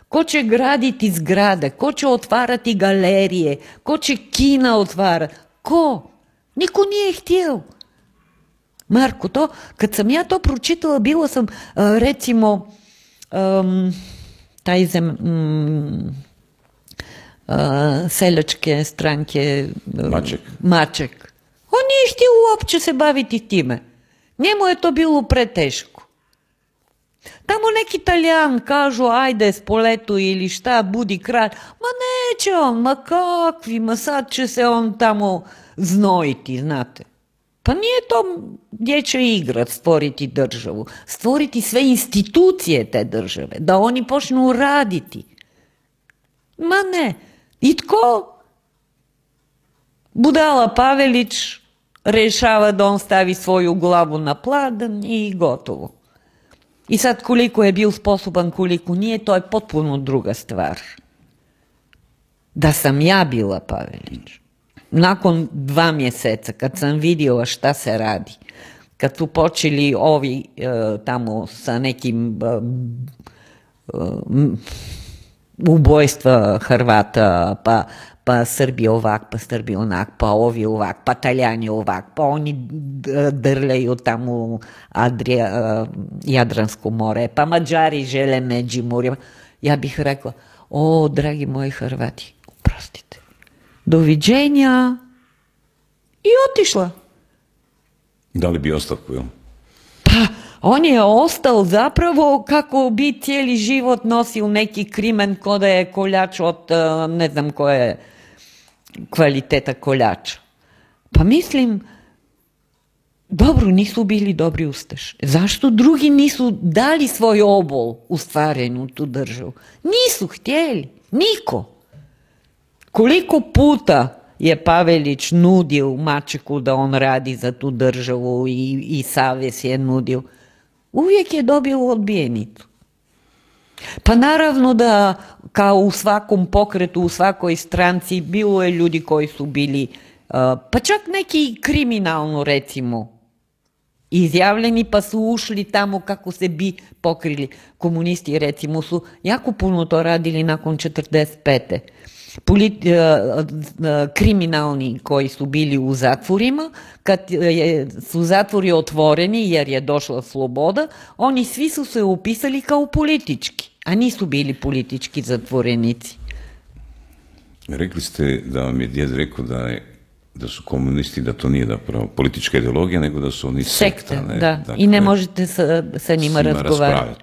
Ko će graditi zgrade? Ko će otvarati galerije? Ko će kina otvarati? Ko? Niko nije htio. Marko, kad sam ja to pročitala, bilo sam, recimo, seljačke stranke Maček. On nije htio uopće se baviti time. Njemu je to bilo preteško. Tamo neki Italijan kažu, ajde Spoletu ili šta, budi kralj. Ma neće on, ma kakvi, ma sad će se on tamo znojiti, znate. Pa nije to dječja igra stvoriti državu. Stvoriti sve institucije te države, da oni počnu raditi. Ma ne. I tko? Budala Pavelić rešava da on stavi svoju glavu na pladan i gotovo. I sad koliko je bio sposoban, koliko nije, to je potpuno druga stvar. Da sam ja bila Pavelić, nakon 2 mjeseca, kad sam vidjela šta se radi, kad su počeli ovi tamo sa nekim ubojstva Hrvata, pa Srbi ovak, pa Srbi onak, pa ovi ovak, pa Taljani ovak, pa oni drljaju tamo Jadransko more, pa Mađari žele Međimurje. Ja bih rekla, o, dragi moji Hrvati, oprostite, doviđenja, i otišla. Da li bi ostavku, jel? Pa, on je ostao zapravo kako bi cijeli život nosio neki krimen ko da je koljač od ne znam koje kvaliteta koljača. Pa mislim, Dobro, nisu bili dobri ustaše. Zašto drugi nisu dali svoj obol u stvarenju tu državu? Nisu htjeli. Niko. Koliko puta je Pavelić nudio Mačeku da on radi za tu državu i Savez je nudio. Uvijek je dobio odbijenicu. Pa naravno da kao u svakom pokretu, u svakoj stranci bilo je ljudi koji su bili, pa čak neki kriminalno recimo, izjavljeni pa su ušli tamo kako se bi pokrili. Komunisti recimo su jako puno to radili nakon 45. Kriminalni koji su bili u zatvorima, kad su zatvori otvoreni jer je došla sloboda, oni svi su se upisali kao politički, a nisu bili politički zatvorenici. Rekli ste da vam je djed rekao da su komunisti, da to nije politička ideologija, nego da su oni sekta. Da. Dakle, i ne možete sa njima razgovarati.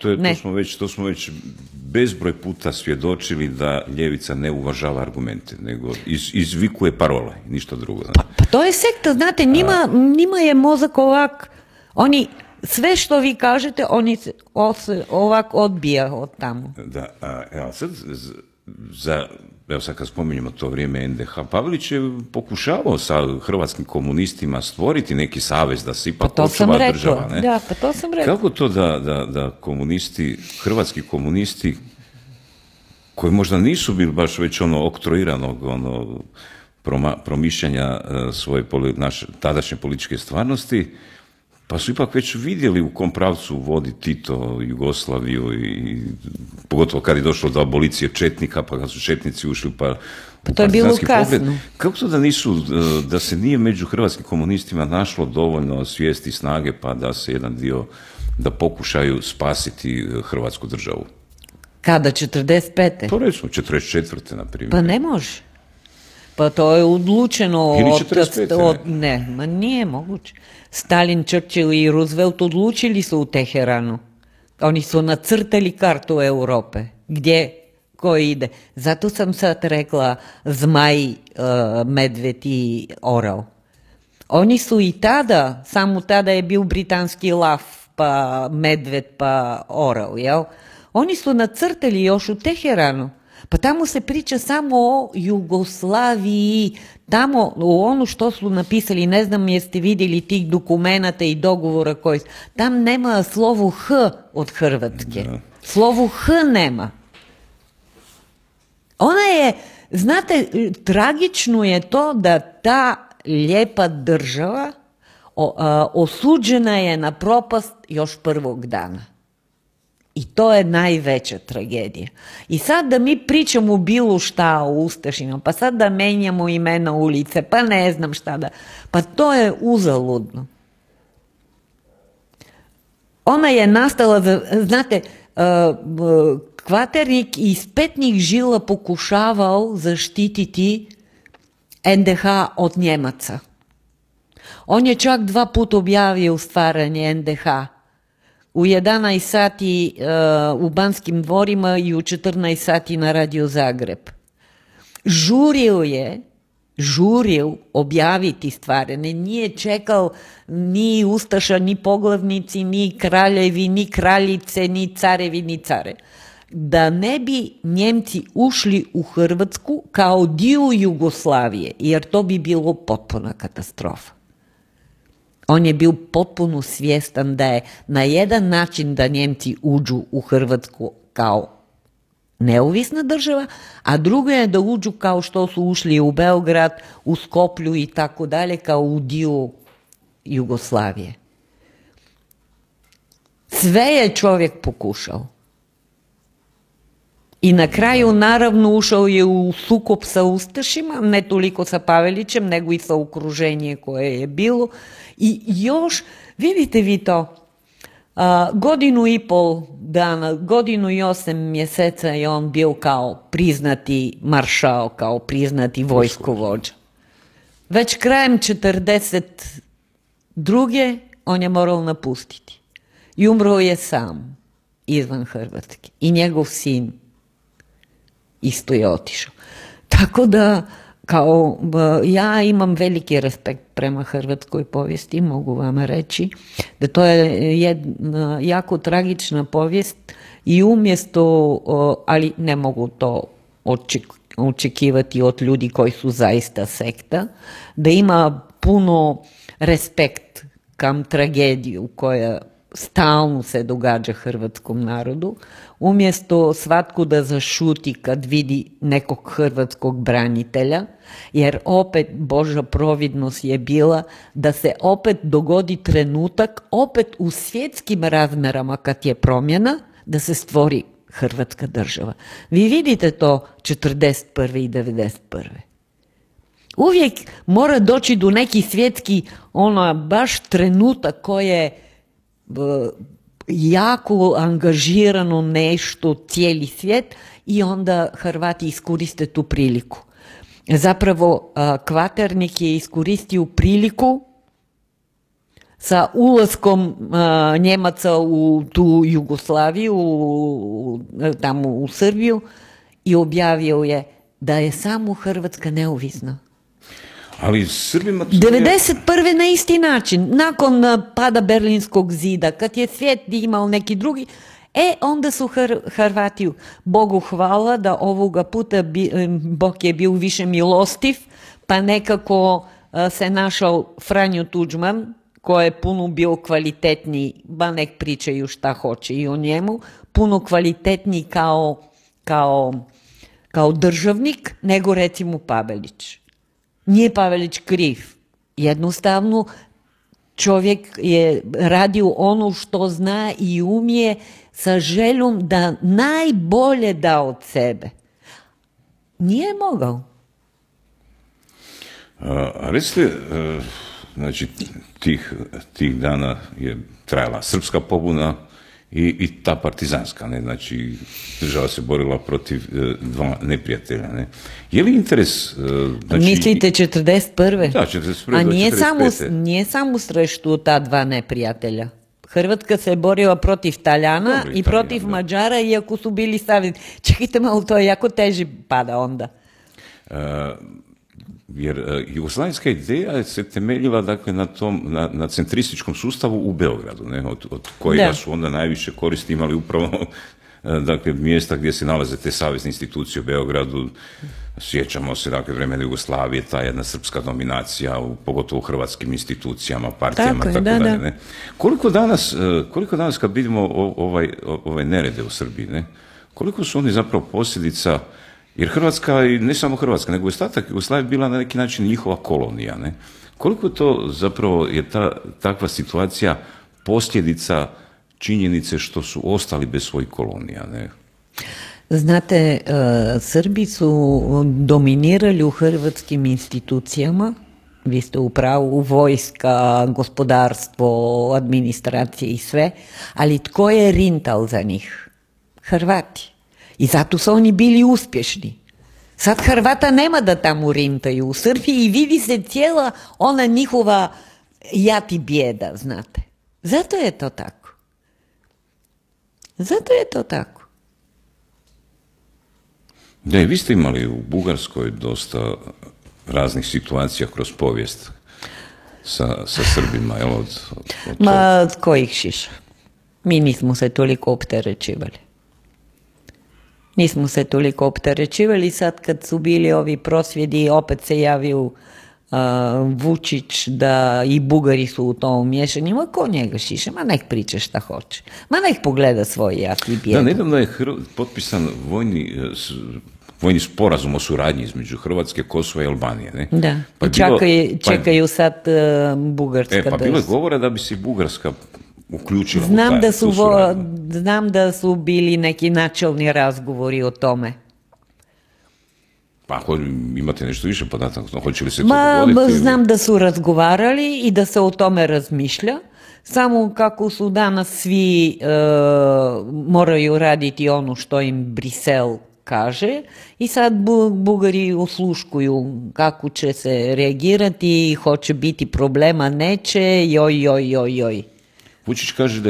To smo već bezbroj puta svjedočili da ljevica ne uvažava argumente, nego izvikuje parole, ništa drugo. Pa to je sekta, znate, njima je mozak ovak, oni, sve što vi kažete, oni se ovak odbija od tamo. Da, evo sad, evo sad kad spominjemo to vrijeme NDH, Pavelić je pokušavao sa hrvatskim komunistima stvoriti neki savez da se ipak očuva država. Ne? Da, pa to sam rekla. Kako to da komunisti, hrvatski komunisti, koji možda nisu bili baš već oktroiranog promišljanja svoje naše tadašnje političke stvarnosti, pa su ipak već vidjeli u kom pravcu vodi Tito Jugoslaviju i pogotovo kad je došlo do abolicije četnika, pa kad su četnici ušli pa to je bilo kasno. Kako to da se nije među hrvatskim komunistima našlo dovoljno svijesti i snage pa da se jedan dio, da pokušaju spasiti hrvatsku državu? Kada, 45. To recimo 44. na primjer. Pa ne može. Pa to je odlučeno ili 45. Ne, ma nije moguće. Stalin, Churchill i Roosevelt odlučili su u Teheranu. Oni su nacrtali kartu Europe. Gdje ko ide. Zato sam sad rekla zmaj, medved i orao. Oni su i tada, samo tada je bio britanski lav, pa medved, pa orao, jel? Oni su nacrtali još u Teheranu. Pa tamo se priča samo o Jugoslaviji, tamo u ono što su napisali, ne znam jeste vidjeli tih dokumenata i dogovora koji su, tam nema slovu H od Hrvatske. Da. Slovu H nema. Ona je, znate, tragično je to da ta lijepa država osuđena je na propast još prvog dana. I to je najveća tragedija. I sad da mi pričamo bilo šta o ustašima, pa sad da menjamo imena ulice, pa ne znam šta da... Pa to je uzaludno. Ona je nastala, znate, Kvaternik iz petnih žila pokušavao zaštititi NDH od Njemaca. On je čak 2 puta objavio stvaranje NDH. U 11 sati u Banskim dvorima i u 14 sati na Radio Zagreb. Žurio objaviti stvaranje, nije čekao ni ustaša, ni poglavnici, ni kraljevi, ni kraljice, ni carevi, ni care. Da ne bi Njemci ušli u Hrvatsku kao dio Jugoslavije, jer to bi bilo potpuna katastrofa. On je bio potpuno svjestan da je na jedan način da Njemci uđu u Hrvatsku kao neovisna država, a drugo je da uđu kao što su ušli u Beograd, u Skoplju i tako dalje, kao u dio Jugoslavije. Sve je čovjek pokušao. I na kraju, naravno, ušao je u sukob sa ustašima, ne toliko sa Pavelićem, nego i sa okruženje koje je bilo. I još, vidite vi to, 1,5 godina, 1 godinu i 8 mjeseca je on bio kao priznati maršal, kao priznati vojskovođa. Već krajem 42. on je morao napustiti. I umro je sam, izvan Hrvatske. I njegov sin isto je otišao. Tako da ja imam veliki respekt prema hrvatskoj povijesti, mogu vam reći da to je jedna jako tragična povijest i umjesto, ali ne mogu to očekivati od ljudi koji su zaista sekta, da ima puno respekt kam tragediju koja stalno se događa hrvatskom narodu, umjesto svatko da zašuti kad vidi nekog hrvatskog branitelja, jer opet Božja providnost je bila da se opet dogodi trenutak, opet u svjetskim razmerama kad je promjena, da se stvori Hrvatska država. Vi vidite to 41. i 91. Uvijek mora doći do neki svjetski, baš trenutak koji je jako angažirano nešto, cijeli svijet, i onda Hrvati iskoriste tu priliku. Zapravo, Kvaternik je iskoristio priliku sa ulaskom Njemaca u tu Jugoslaviju, tamo u Srbiju, i objavio je da je samo Hrvatska neovisna. Ali Srbima... 91. na isti način, nakon pada Berlinskog zida, kad je svijet imao neki drugi, onda su Hrvati, Bogu hvala da ovoga puta Bog je bio više milostiv, pa nekako se našao Franjo Tuđman, koji je puno bio kvalitetniji, ba nek pričaju šta hoće i o njemu, puno kvalitetniji kao državnik nego recimo Pavelić. Nije Pavelić kriv. Jednostavno, čovjek je radio ono što zna i umije sa željom da najbolje da od sebe. Nije mogao. Recite, znači, tih dana je trajala srpska pobuna i ta partizanska, ne? Znači, država se borila protiv dva neprijatelja, ne? Je li interes... Znači, mislite 41. Da, 41. A do 45. Nije samo sreštu ta dva neprijatelja. Hrvatska se borila protiv Taljana i protiv Mađara, iako su bili savjeti. Čekajte malo, to je jako teži pada onda. Jer jugoslavijska ideja se temeljila, dakle, na centrističkom sustavu u Beogradu, ne? Od kojega su onda najviše koristi imali upravo, dakle, mjesta gdje se nalaze te savezne institucije u Beogradu. Sjećamo se, dakle, vremena Jugoslavije, ta jedna srpska dominacija, pogotovo u hrvatskim institucijama, partijama, tako dalje, ne? Koliko danas kad vidimo ove nerede u Srbiji, ne? Koliko su oni zapravo posljedica, jer Hrvatska, i ne samo Hrvatska, nego ostatak Jugoslavije bila na neki način njihova kolonija, ne? Koliko to zapravo je takva situacija posljedica činjenice što su ostali bez svojih kolonija, ne? Znate, Srbi su dominirali u hrvatskim institucijama, vi ste u pravu, vojska, gospodarstvo, administracije i sve, ali tko je rintal za njih? Hrvati. I zato su oni bili uspješni. Sad Hrvata nema da tamo rintaju u Srbiji i vidi se cijela ona njihova jad i bijeda, znate. Zato je to tako. Zato je to tako. Da, i vi ste imali u Bugarskoj dosta raznih situacija kroz povijest sa Srbima, jel? Ma, kojih šiša? Mi nismo se toliko opterećivali. Nismo se toliko opterećivali. Sad kad su bili ovi prosvjedi, opet se javio Vučić da i Bugari su u tom umješani. Ma ko njega šiša? Ma nek priča šta hoće. Ma nek pogleda svoj jak i bijedu. Da, nedavno je potpisan vojni sporazum o suradnji između Hrvatske, Kosova i Albanije, ne? Da, pa čekaju sad Bugarska. Pa bilo je govora da bi se Bugarska uključila Znam da su bili neki načelni razgovori o tome. Pa imate nešto više podataka, hoće li se to dogoditi? Znam da su razgovarali i da se o tome razmišlja, samo kako su danas svi moraju raditi ono što im Brisel kaže i sad Bugari osluškuju kako će se reagirati, hoće biti problema, neće, joj. Vučić kaže da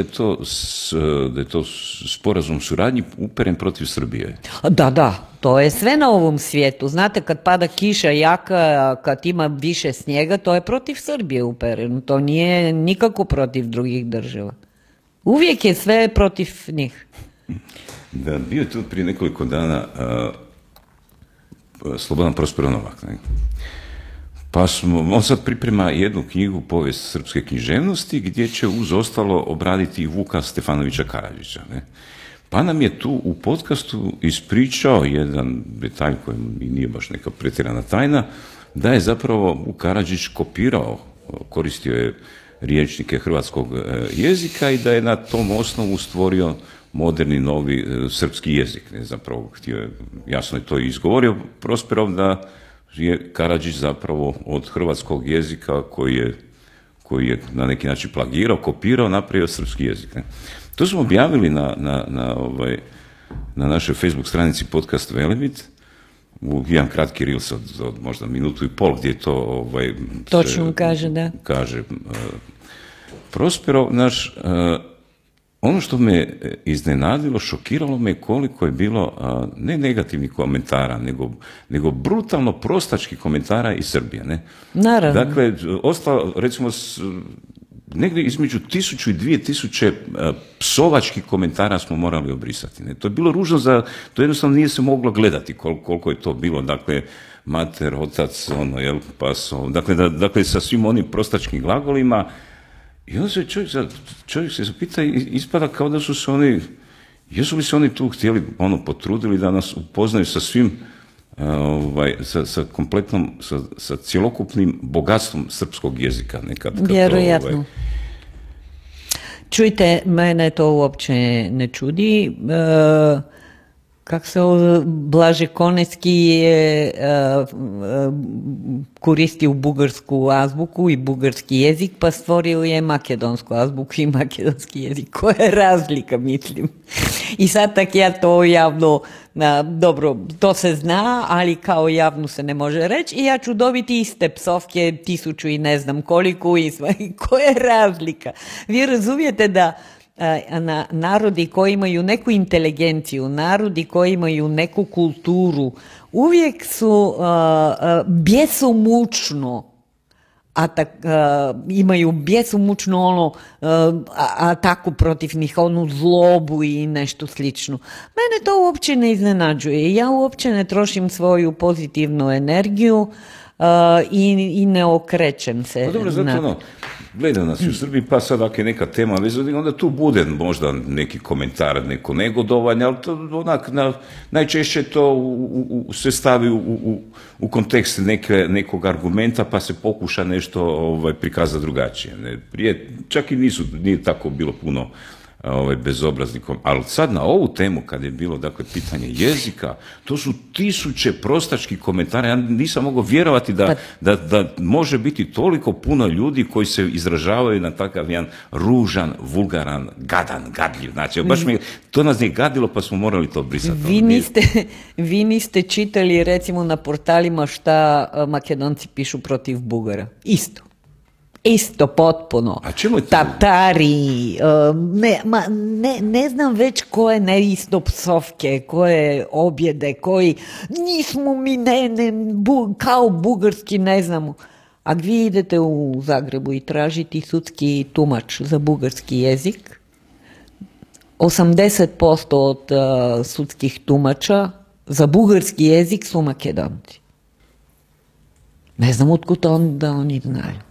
je to sporazum suradnji uperen protiv Srbije. Da, to je sve na ovom svijetu. Znate, kad pada kiša jaka, kad ima više snijega, to je protiv Srbije upereno. To nije nikako protiv drugih država. Uvijek je sve protiv njih. Da, bio je tu prije nekoliko dana Slobodan Prospero Novak. Ne? Pa on sad priprema jednu knjigu, Povijest srpske književnosti, gdje će uz ostalo obraditi i Vuka Stefanovića Karadžića. Ne? Pa nam je tu u podcastu ispričao jedan detalj koji mi nije baš neka pretjerana tajna, da je zapravo Vuk Karadžić kopirao, koristio je rječnike hrvatskog jezika i da je na tom osnovu stvorio moderni, novi srpski jezik. Ne, zapravo htio je, jasno je to i izgovorio Prosperov, da je Karadžić zapravo od hrvatskog jezika koji je na neki način plagirao, kopirao, napravio srpski jezik. Ne. To smo objavili na našoj Facebook stranici podcast Velebit, u jedan kratki reels od možda minutu i pol, gdje to točno kaže, da. Kaže Prospero, ono što me iznenadilo, šokiralo me koliko je bilo ne negativnih komentara, nego brutalno prostačkih komentara iz Srbije. Ne? Naravno. Dakle, ostalo, recimo, negdje između 1000 i 2000 psovačkih komentara smo morali obrisati. Ne? To je bilo ružno, to jednostavno nije se moglo gledati koliko je to bilo. Dakle, mater, otac, dakle, sa svim onim prostačkim glagolima. I onda se čovjek se zapita i ispada kao da su se oni, jesu li se oni tu htjeli potrudili da nas upoznaju sa svim, sa kompletnom, sa cjelokupnim bogatstvom srpskog jezika nekad. Vjerojatno. Čujte, mene to uopće ne čudi. Kako se Blaže Konecki je koristio bugarsku azbuku i bugarski jezik, pa stvorio je makedonsku azbuku i makedonski jezik. Koja je razlika, mislim. I sad tak ja to javno, dobro, to se zna, ali kao javno se ne može reći i ja ću dobiti iste psovke, 1000 i ne znam koliko i sve. Koja je razlika? Vi razumijete da narodi koji imaju neku inteligenciju, narodi koji imaju neku kulturu, uvijek su bjesomučno imaju bjesomučno ataku protiv njih, onu zlobu i nešto slično. Mene to uopće ne iznenađuje. Ja uopće ne trošim svoju pozitivnu energiju i ne okrećem se. Pa dobro, zato gleda nas u Srbiji, pa sad ako je neka tema vezana, onda tu bude možda neki komentar, neko negodovanje, ali to najčešće to se stavi u kontekst nekog argumenta, pa se pokuša nešto prikazati drugačije. Ne? Prije čak i nije tako bilo puno bezobraznikom, ali sad na ovu temu kad je bilo dakle pitanje jezika, to su 1000 prostačkih komentara. Ja nisam mogao vjerovati da može biti toliko puno ljudi koji se izražavaju na takav jedan ružan, vulgaran, gadljiv. Znači, baš to nas je gadilo, pa smo morali to brisati. Vi niste čitali recimo na portalima šta Makedonci pišu protiv Bugara. Isto, potpuno. A čemu je to? Tatari, ne znam već koje neisto psovke, koje objede, koji nismo mi kao bugarski ne znamo. A vi idete u Zagrebu i tražiti sudski tumač za bugarski jezik, 80% od sudskih tumača za bugarski jezik su Makedonci. Ne znam otkud da oni znaju.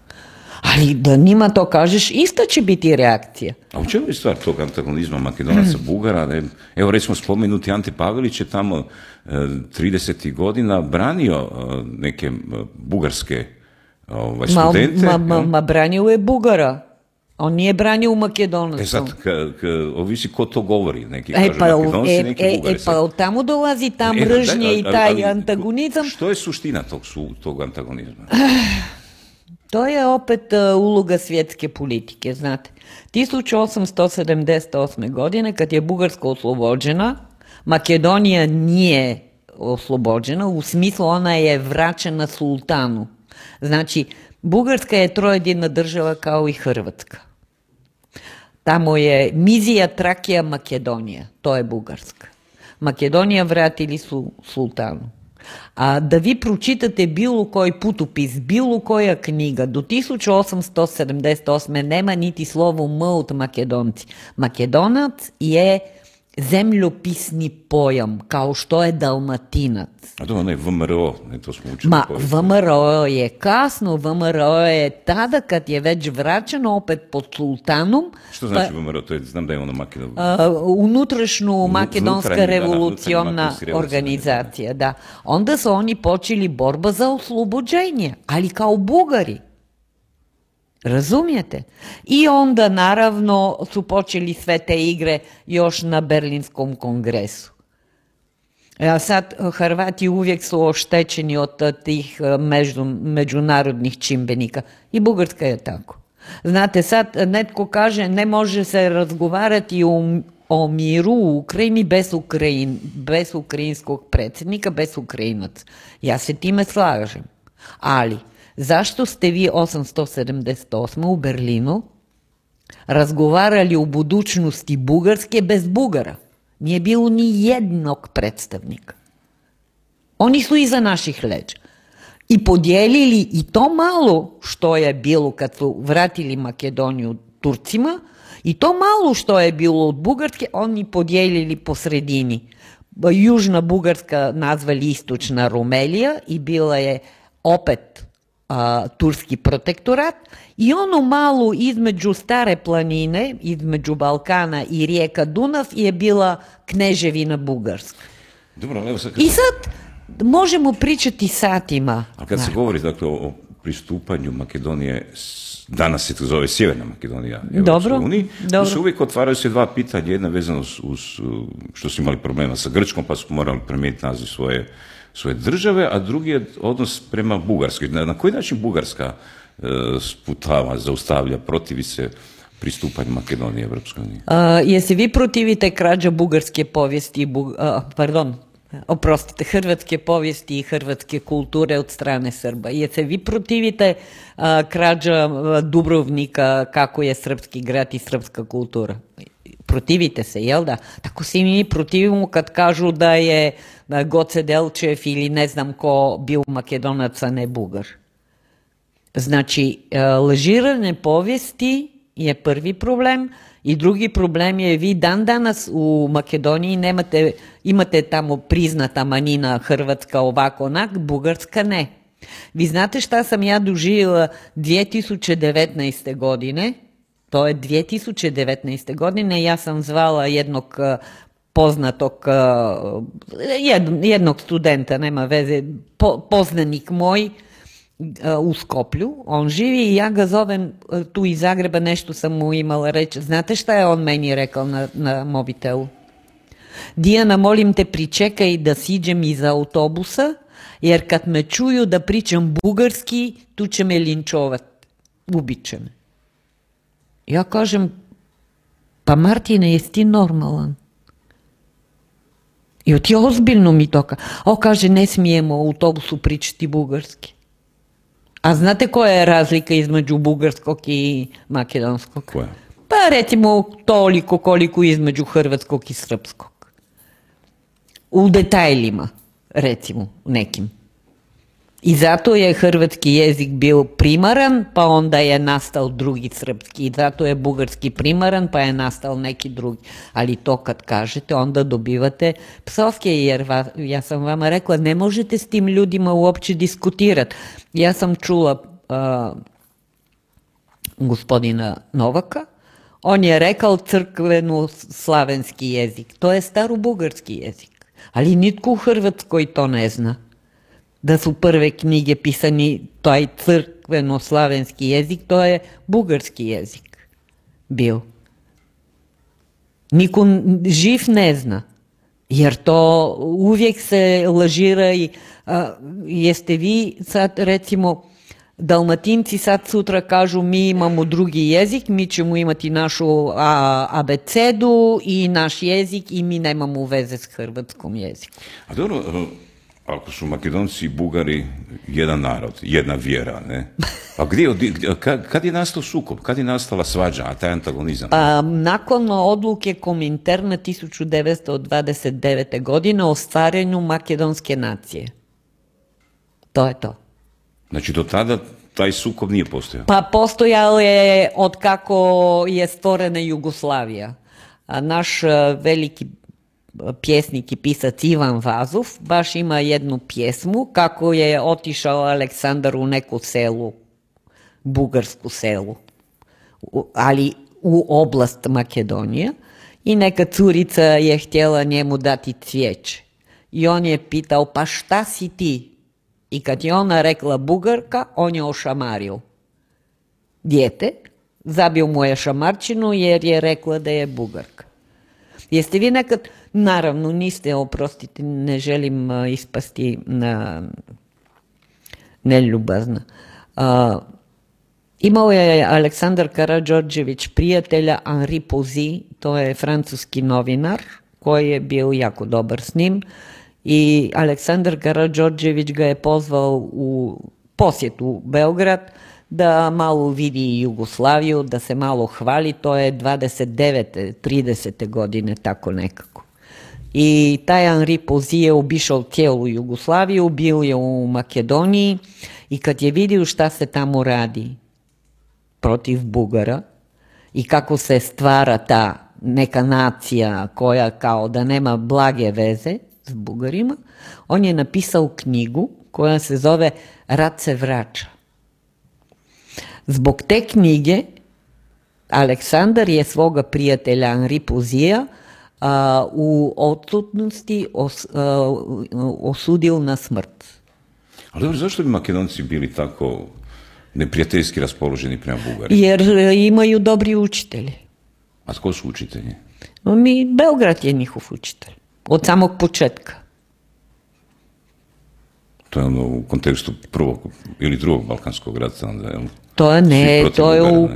Ali da njima to kažeš, ista će biti reakcija. A u čemu je stvar tog antagonizma Makedonaca, Bugara? Evo recimo spomenuti Ante Pavelić je tamo 30. godina branio neke bugarske studente. Branio je Bugara. On nije branio u Makedonacu. Sad, ovisi ko to govori. Neki kažu Makedonci, neki Bugari. Pa tamo dolazi ta mržnje i taj antagonizam. Što je suština tog antagonizma? To je opet uloga svjetske politike, znate. 1878. godine, kad je Bugarska oslobođena, Makedonija nije oslobođena, u smislu ona je vraćena sultanu. Znači, Bugarska je trojedina država kao i Hrvatska. Tamo je Mizija, Trakija, Makedonija, to je Bugarska. Makedonija vratili su sultanu. A da vi pročitate bilo koji putopis, bilo koja knjiga, do 1878. nema niti slovo M od Makedonci. Makedonac je zemljopisni pojam, kao što je Dalmatinac. A to je VMRO, to smo učili. VMRO je kasno, VMRO je tada kad je već vraćano opet pod sultanom. Što znači VMRO? To je, znam da je ono unutrašnju makedonska revoluciona organizacija, da. Onda su oni počeli borba za oslobođenje, ali kao Bugari. Razumijete? I onda naravno su počeli sve te igre još na Berlinskom kongresu. A sad Hrvati uvijek su oštećeni od tih međunarodnih čimbenika. I Bugarska je tako. Znate, sad netko kaže ne može se razgovarati o miru u Ukrajini bez ukrajinskog predsjednika, bez Ukrajinaca. Ja se time slažem. Ali zašto ste vi 878. u Berlinu razgovarali o budućnosti Bugarske bez Bugara? Nije bilo ni jednog predstavnika. Oni su iza naših leđa. I podijelili i to malo što je bilo kad su vratili Makedoniju Turcima, i to malo što je bilo od Bugarske, oni podijelili po sredini. Južna Bugarska nazvali istočna Rumelija i bila je opet turski protektorat, i ono malo između Stare planine, između Balkana i rijeka Dunav je bila kneževina Bugarska. Dobro, evo sad I sad možemo pričati satima. A kad se govori dakle o pristupanju Makedonije, danas se to zove Sjeverna Makedonija Evropskoj uniji, tu se uvijek otvaraju se dva pitanja, jedna vezano uz što su imali problema sa Grčkom pa su morali promijeniti naziv svoje države, a drugi je odnos prema Bugarskoj. Na koji način Bugarska sputava, zaustavlja, protivi se pristupanju Makedonije Evropskoj uniji? Jesi vi protivite krađa bugarske povijesti, hrvatske povijesti i hrvatske kulture od strane Srba? Jesi vi protivite krađa Dubrovnika, kako je srpski grad i srpska kultura? Protivite se, jel da? Tako se i mi protivimo kad kažu da je Goce Delčev ili ne znam ko bio Makedonac, a ne Bugar. Znači, lažiranje povijesti je prvi problem i drugi problem je vi dan danas u Makedoniji imate tamo priznata manjina Hrvatska ovako onak, Bugarska ne. Vi znate šta sam ja doživjela 2019. godine? To je 2019. godine, ja sam zvala jednog poznatog, jednog studenta, nema veze, poznanik moj u Skoplju, on živi i ja ga zovem tu iz Zagreba, nešto sam mu imala reći. Znate šta je on meni rekao na mobitelu? Dijana, molim te, pričekaj da siđem iz autobusa, jer kad me čuju da pričam bugarski, tu će me linčovat, ubit će me. Ja kažem, pa Martine, jesi ti normalan? I ti ozbiljno mi to kaže. On kaže, ne smijemo u autobusu pričati bugarski. A znate koja je razlika između bugarskog i makedonskog? Koja? Pa recimo toliko koliko između hrvatskog i srpskog. U detaljima, recimo, nekim. I zato je hrvatski jezik bio primaran, pa onda je nastao drugi srpski. I zato je bugarski primaran, pa je nastao neki drugi. Ali to kad kažete, onda dobivate psovke, jer ja sam vama rekla, ne možete s tim ljudima uopće diskutirati. Ja sam čula gospodina Novaka, on je rekao crkveno-slavenski jezik. To je starobugarski jezik. Ali nitko u Hrvatskoj to ne zna. Da su prve knjige pisani, taj crkveno-slavenski jezik, to je bugarski jezik bio. Niko živ ne zna, jer to uvijek se lažira i jeste vi sad, recimo, Dalmatinci sad sutra kažu mi imamo drugi jezik, mi ćemo imati našu abecedu i naš jezik i mi nemamo veze s hrvatskom jezikom. A dobro, Ako su Makedonci i Bugari jedan narod, jedna vjera, ne? A kad je nastao sukob? Kad je nastala svađa, a taj antagonizam? Nakon odluke Kominterna 1929. godine o stvaranju makedonske nacije. To je to. Znači, do tada taj sukob nije postojao? Pa postojao je od kako je stvorena Jugoslavija. Naš veliki pjesnik i pisac Ivan Vazov baš ima jednu pjesmu kako je otišao Aleksandar u neku selu, bugarsku selu, ali u oblast Makedonije, i neka curica je htjela njemu dati cvijeće. I on je pitao, pa šta si ti? I kad je ona rekla Bugarka, on je ošamario dijete, zabio mu je šamarčinu jer je rekla da je Bugarka. Jeste vi nekad, naravno niste, oprostite, ne želim ispasti neljubazna. Imao je Aleksandar Karađorđević prijatelja Henri Pouzy, to je francuski novinar koji je bio jako dobar s njim, i Aleksandar Karađorđević ga je pozvao u posjetu u Beograd da malo vidi Jugoslaviju, da se malo hvali. To je 29. 30. godine, tako nekako. I taj Henri Pouzy je obišao cijelu Jugoslaviju, bio je u Makedoniji i kad je vidio šta se tamo radi protiv Bugara i kako se stvara ta neka nacija koja kao da nema blage veze s Bugarima, on je napisao knjigu koja se zove Rat se vraća. Zbog te knjige Aleksandar je svoga prijatelja Henri Pouzyja u odsutnosti osudio na smrt. Ali zašto bi Makedonci bili tako neprijateljski raspoloženi prema Bugarima? Jer imaju dobri učitelji. A tko su učitelji? Beograd je njihov učitelj. Od samog početka. To je ono u kontekstu prvog ili drugog Balkanskog rata, onda je... To ne, to je u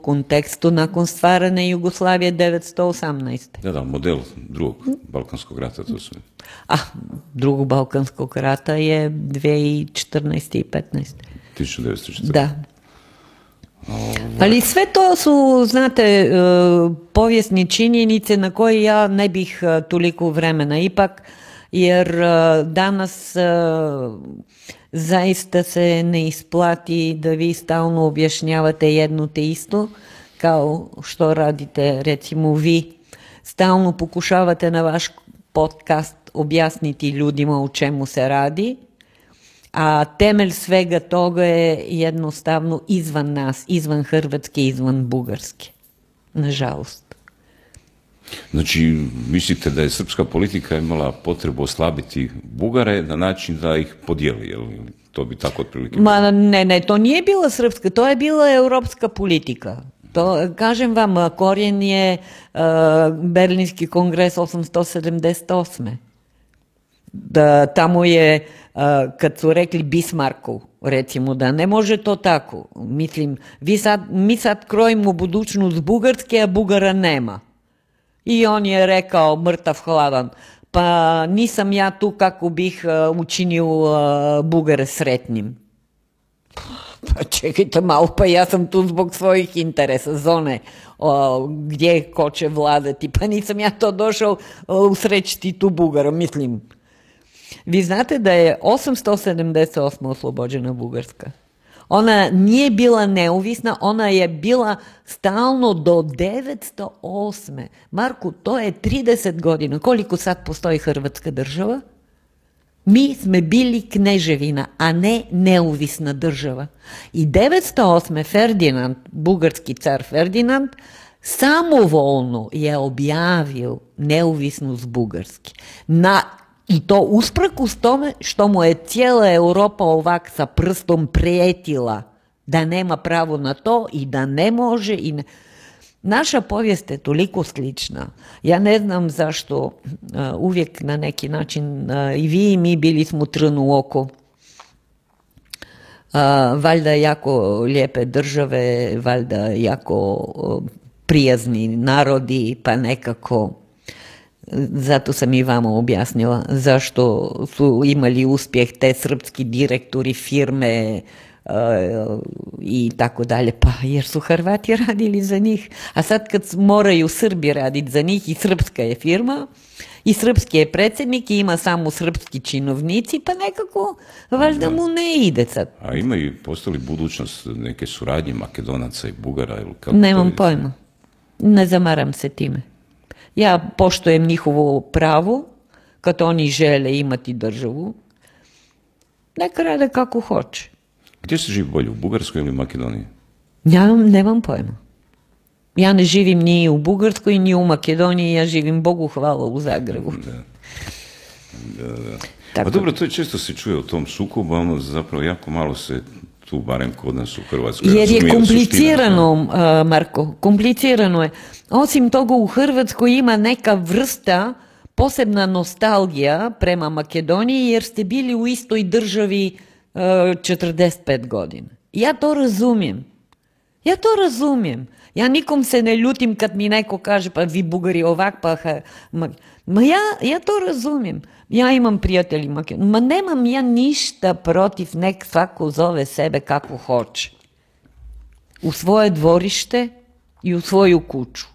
kontekstu nakon stvarane Jugoslavije 1918. Da, model drugog Balkanskog rata, to su... Drugog Balkanskog rata je 2014. i 15. 1914. Da. Ali sve to su, znate, povijesne činjenice na koje ja ne bih toliko vremena ipak, jer danas zaista se ne isplati da vi stalno objašnjavate jedno te isto, kao što radite recimo vi. Stalno pokušavate na vaš podcast objasniti ljudima o čemu se radi, a temelj svega toga je jednostavno izvan nas, izvan Hrvatske, izvan Bugarske. Nažalost. Znači, mislite da je srpska politika imala potrebu oslabiti Bugare na način da ih podijeli, je li? To bi tako otprilike bilo? Ne, to nije bila srpska, to je bila europska politika. To, kažem vam, korijen je Berlinski kongres 878. Tamo je, kad su rekli Bismarcku, recimo, da ne može to tako. Mislim, mi sad krojimo budućnost Bugarske, a Bugara nema. I on je rekao, mrtav hladan, pa nisam ja tu kako bih učinio Bugare sretnim. Pa čekajte malo, pa ja sam tu zbog svojih interesa, zone gdje ko će vladati, pa nisam ja to došao usrećiti tu Bugara, mislim. Vi znate da je 878. oslobođena Bugarska. Ona nije bila neovisna, ona je bila stalno do 908. Marku, to je 30 godina. Koliko sad postoji Hrvatska država? Mi smo bili kneževina, a ne neovisna država. I 908. Ferdinand, bugarski car Ferdinand, samovoljno je objavio neovisnost Bugarske. I to usprkos tome što mu je cijela Europa ovak sa prstom prijetila da nema pravo na to i da ne može. Naša povijest je toliko slična. Ja ne znam zašto uvijek na neki način i vi i mi bili smo trn u oko. Valjda jako lijepe države, valjda jako prijazni narodi, pa nekako zato sam i vama objasnila zašto su imali uspjeh te srpski direktori firme i tako dalje, pa jer su Hrvati radili za njih, a sad kad moraju Srbi raditi za njih i srpska je firma i srpski je predsjednik i ima samo srpski činovnici, pa nekako valjda mu ne ide sad. A ima i postali budućnost neke suradnje Makedonaca i Bugara? Ili kako nemam pojma, ne zamaram se time. Ja poštujem njihovo pravo, kad oni žele imati državu, neka rade kako hoće. Gdje se živi bolje, u Bugarskoj ili u Makedoniji? Ja nemam pojma. Ja ne živim ni u Bugarskoj, ni u Makedoniji, ja živim, Bogu hvala, u Zagrebu. Pa dobro, to je često se čuje o tom sukobu, ono zapravo jako malo se tu, barem kod nas u Hrvatskoj, jer je komplicirano, Marko, komplicirano je. Osim toga, u Hrvatskoj ima neka vrsta, posebna nostalgija prema Makedoniji, jer ste bili u istoj državi 45 godina. Ja to razumijem. Ja nikom se ne ljutim kad mi neko kaže pa vi Bugari ovak, pa ja to razumijem. Ja imam prijatelji Makedonije. Ma nemam ja ništa protiv, nek svako zove sebe kako hoće. U svoje dvorište i u svoju kuću.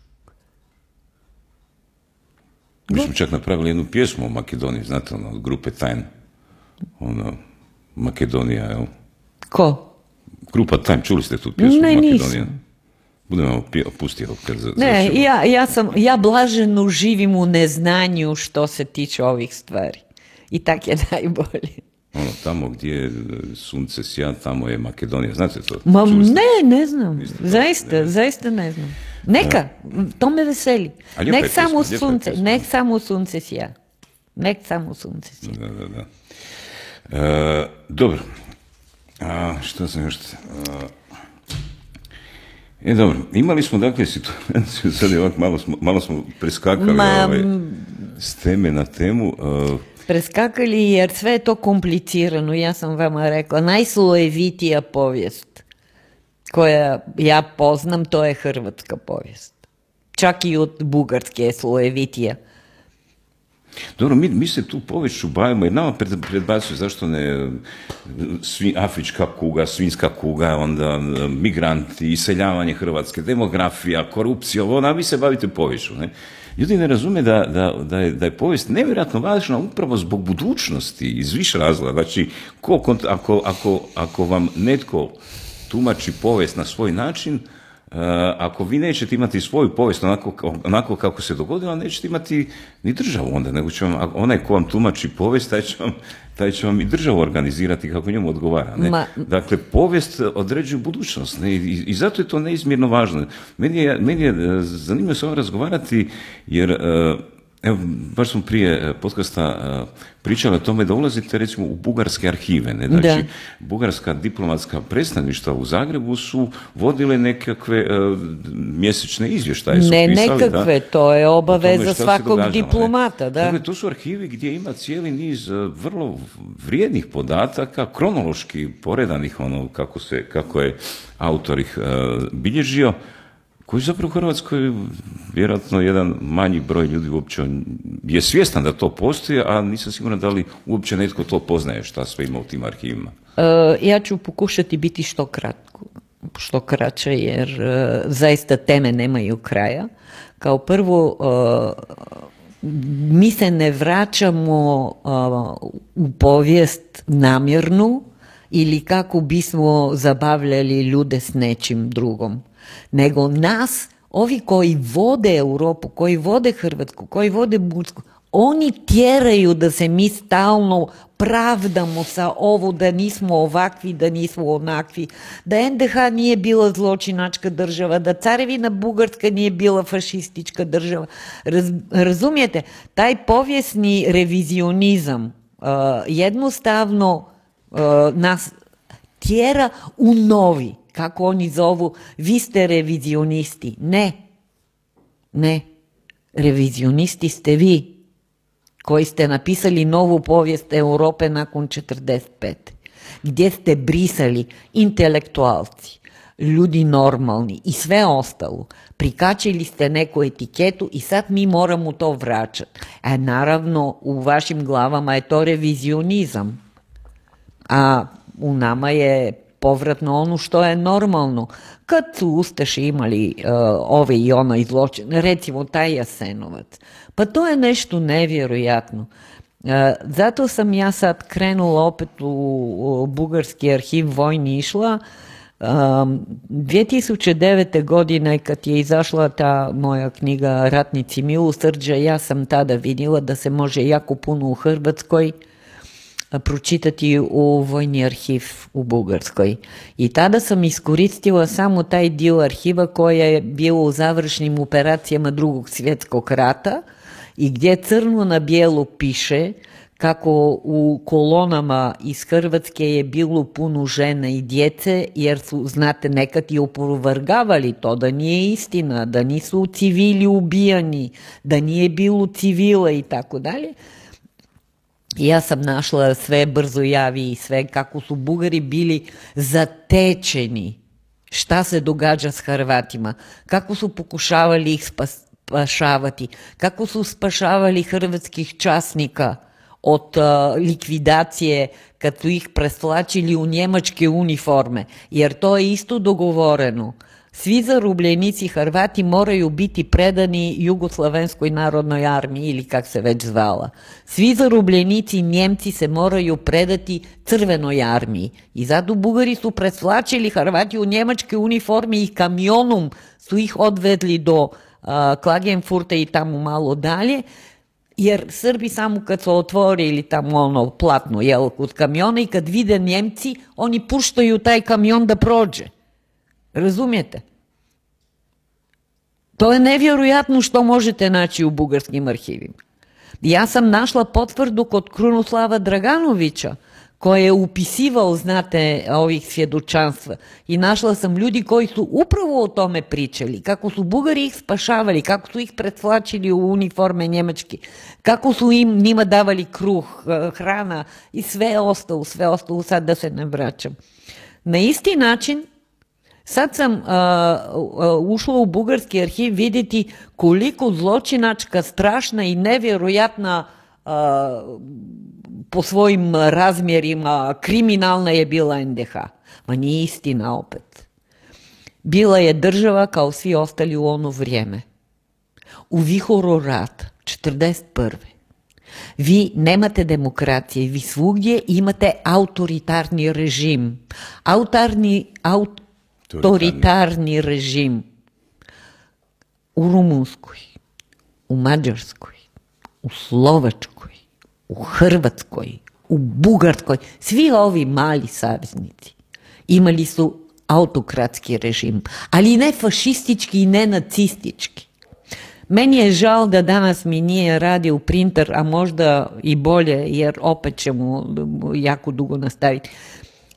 Mi smo čak napravili jednu pjesmu o Makedoniji, znate, od grupe Time. Makedonija, jel? Ko? Grupa Time, čuli ste tu pjesmu Makedonija? Nisam. Budemo pustiti kad ne, ja blaženo živim u neznanju što se tiče ovih stvari. I tak je najbolje. Tamo gdje sunce sja, tamo je Makedonija. Znate to? Ne znam. Zaista ne znam. Neka, to me veseli. Nek samo sunce sja. Dobro. Što sam još... dobro, imali smo dakle situaciju, sad je ovako malo smo preskakali s teme na temu. Preskakali jer sve je to komplicirano, ja sam vama rekla, najslojevitija povijest koja ja poznam, to je hrvatska povijest. Čak i od bugarske je slojevitija. Dobro, mi se tu poviješću bavimo jer nama predbacuju zašto ne afrička kuga, svinjska kuga, onda migranti, iseljavanje Hrvatske, demografija, korupcija, a vi se bavite poviješću. Ne? Ljudi ne razume da je povijest nevjerojatno važna upravo zbog budućnosti, iz više razloga. Znači, ako vam netko tumači povijest na svoj način, ako vi nećete imati svoju povijest onako kako se dogodilo, nećete imati ni državu onda, nego će vam, onaj ko vam tumači povijest, taj će vam i državu organizirati kako njemu odgovara. Ne? Dakle, povijest određuje budućnost, ne? I zato je to neizmjerno važno. Meni je zanimljivo s vama razgovarati, jer evo, baš smo prije podcasta pričali o tome da ulazite recimo u bugarske arhive. Ne? Znači, bugarska diplomatska predstavništva u Zagrebu su vodile nekakve mjesečne izvještaje. Ne nekakve, to je obaveza svakog diplomata. Dakle, to su arhivi gdje ima cijeli niz vrlo vrijednih podataka, kronološki poredanih, kako je autor ih bilježio, koji zapravo u Hrvatskoj vjerojatno jedan manji broj ljudi uopće je svjestan da to postoji, a nisam siguran da li uopće netko to poznaje šta sve ima u tim arhivima. Ja ću pokušati biti što kraće, jer zaista teme nemaju kraja. Kao prvo, mi se ne vraćamo u povijest namjernu ili kako bismo zabavljali ljude s nečim drugom. Nego nas, ovi koji vode Europu, koji vode Hrvatsku, koji vode Bugarsku, oni tjeraju da se mi stalno pravdamo sa ovo, da nismo ovakvi, da nismo onakvi, da NDH nije bila zločinačka država, da Carevina Bugarska nije bila fašistička država. Razumijete, taj povijesni revizionizam jednostavno nas tjera u novi, kako oni zovu, vi ste revizionisti. Ne, revizionisti ste vi, koji ste napisali novu povijest Europe nakon 45. Gdje ste brisali intelektualci, ljudi normalni i sve ostalo. Prikačili ste neku etiketu i sad mi moramo to vraćati. Naravno, u vašim glavama je to revizionizam, a u nama je povratno ono što je normalno. Kad su Ustaši imali ove i ona zločine, recimo taj Jasenovac, pa to je nešto nevjerojatno. Zato sam ja sad krenula opet u Bugarski arhiv vojni išla. 2009. godine kad je izašla ta moja knjiga Ratnici milosrđa, ja sam tada vidjela da se može jako puno u Hrvatskoj pročitati u vojni arhiv u Bugarskoj. I tada sam iskoristila samo taj dio arhiva koji je bio u završnim operacijama Drugog svjetskog rata i gdje crno na bijelo piše kako u kolonama iz Hrvatske je bilo puno žena i djece, jer su, znate, nekad i opovrgavali to, da nije istina, da nisu civili ubijani, da nije bilo civila i tako dalje. Ja sam našla sve brzo javi i sve kako su Bugari bili zatečeni, šta se događa s Hrvatima, kako su pokušavali ih spašavati, kako su spašavali hrvatskih časnika od likvidacije kad su ih preslačili u njemačke uniforme, jer to je isto dogovoreno. Svi zarobljenici Hrvati moraju biti predani Jugoslavenskoj narodnoj armiji ili kak se već zvala. Svi zarobljenici Njemci se moraju predati Crvenoj armiji. I zato Bugari su preslačili Hrvati u njemačke uniforme i kamionom su ih odvedli do Klagenfurta i tamo malo dalje, jer Srbi samo kad su otvorili tamo ono platno kod kamiona i kad vide Njemci, oni puštaju taj kamion da prođe. Razumijete? To je nevjerojatno što možete naći u bugarskim arhivima. Ja sam našla potvrdu kod Krunoslava Draganovića, koji je upisivao, znate, ovih svjedočanstva. I našla sam ljudi koji su upravo o tome pričali, kako su Bugari ih spašavali, kako su ih preslačili u uniforme njemački, kako su njima davali kruh, hrana i sve ostalo, sad da se ne vraćam. Na isti način, sad sam ušla u bugarski arhiv vidjeti koliko zločinačka, strašna i nevjerojatna po svojim razmjerima kriminalna je bila NDH. Ma nije istina opet. Bila je država kao svi ostali u ono vrijeme. U vihoru rata, 1941. Vi nemate demokracije, vi svugdje imate autoritarni režim. Autoritarni režim u Rumunskoj, u Mađarskoj, u Slovačkoj, u Hrvatskoj, u Bugarskoj, svi ovi mali saveznici imali su autokratski režim, ali ne fašistički i ne nacistički. Meni je žal da danas mi nije radio printer, a možda i bolje, jer opet ćemo jako dugo nastaviti.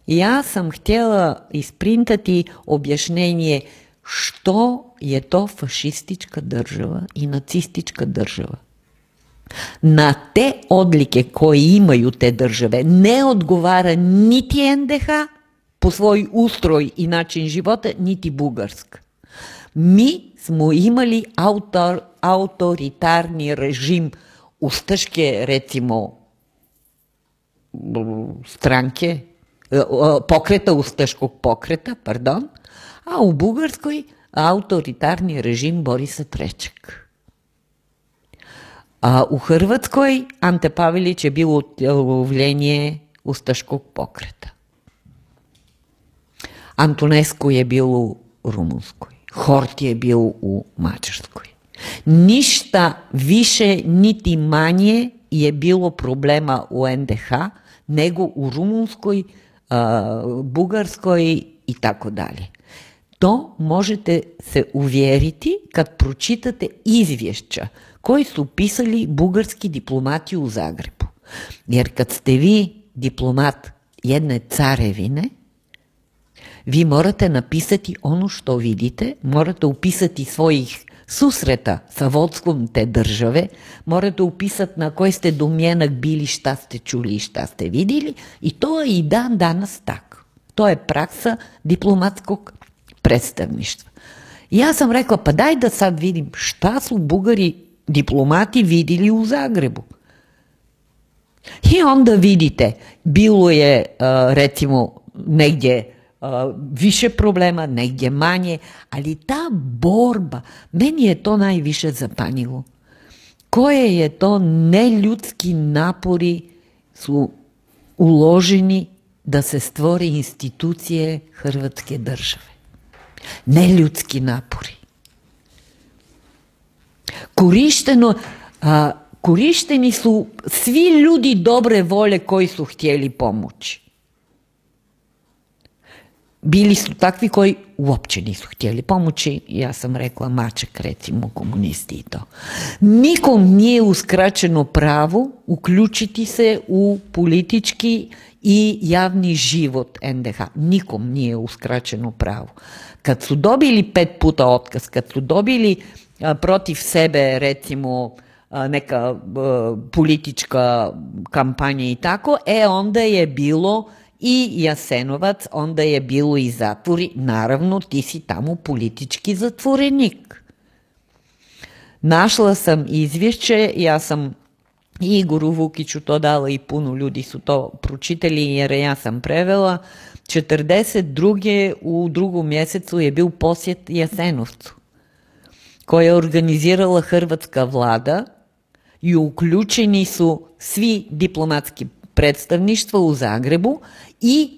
Ja sam htjela isprintati objašnjenje što je to fašistička država i nacistička država. Na te odlike koje imaju te države ne odgovara niti NDH po svoj ustroj i način života, niti Bugarska. Mi smo imali autoritarni režim ustaške, recimo, stranke, pokreta, ustaškog pokreta, pardon, a u Bugarskoj autoritarni režim Borisa III. A u Hrvatskoj Ante Pavelić je bilo utjelovljenje ustaškog pokreta. Antonescu je bilo u Rumunskoj. Hort je bio u Mađarskoj. Ništa više niti manje je bilo problema u NDH nego u Rumunskoj, Bugarskoj i tako dalje. To možete se uvjeriti kad pročitate izvješća koji su pisali bugarski diplomati u Zagrebu. Jer kad ste vi diplomat jedne carevine, vi morate napisati ono što vidite, morate upisati svojih susreta sa vodstvom te države, morate upisati na koji ste domjenak bili, šta ste čuli i šta ste vidjeli, i to je i dan danas tako. To je praksa diplomatskog predstavništva. Ja sam rekla, pa daj da sad vidim šta su Bugari diplomati vidjeli u Zagrebu. I onda vidite, bilo je recimo negdje više problema, negdje manje, ali ta borba, meni je to najviše zapanjilo. Koje je to neljudski napori su uloženi da se stvore institucije Hrvatske države. Neljudski napori. Korišteni su svi ljudi dobre volje koji su htjeli pomoći. Bili su takvi koji uopće nisu htjeli pomoći, ja sam rekla mačak, recimo komunisti i to. Nikom nije uskraćeno pravo uključiti se u politički i javni život NDH. Nikom nije uskraćeno pravo. Kad su dobili 5 puta otkaz, kad su dobili protiv sebe recimo neka politička kampanja i tako, onda je bilo i Jasenovac, onda je bilo i zatvori. Naravno, ti si tamo politički zatvorenik. Našla sam izvješće, ja sam Igoru Vukiću to dala i puno ljudi su to pročitali jer ja sam prevela. 42. u 2. mjesecu je bio posjet Jasenovcu, koja je organizirala hrvatska vlada i uključeni su svi diplomatski predstavništva u Zagrebu i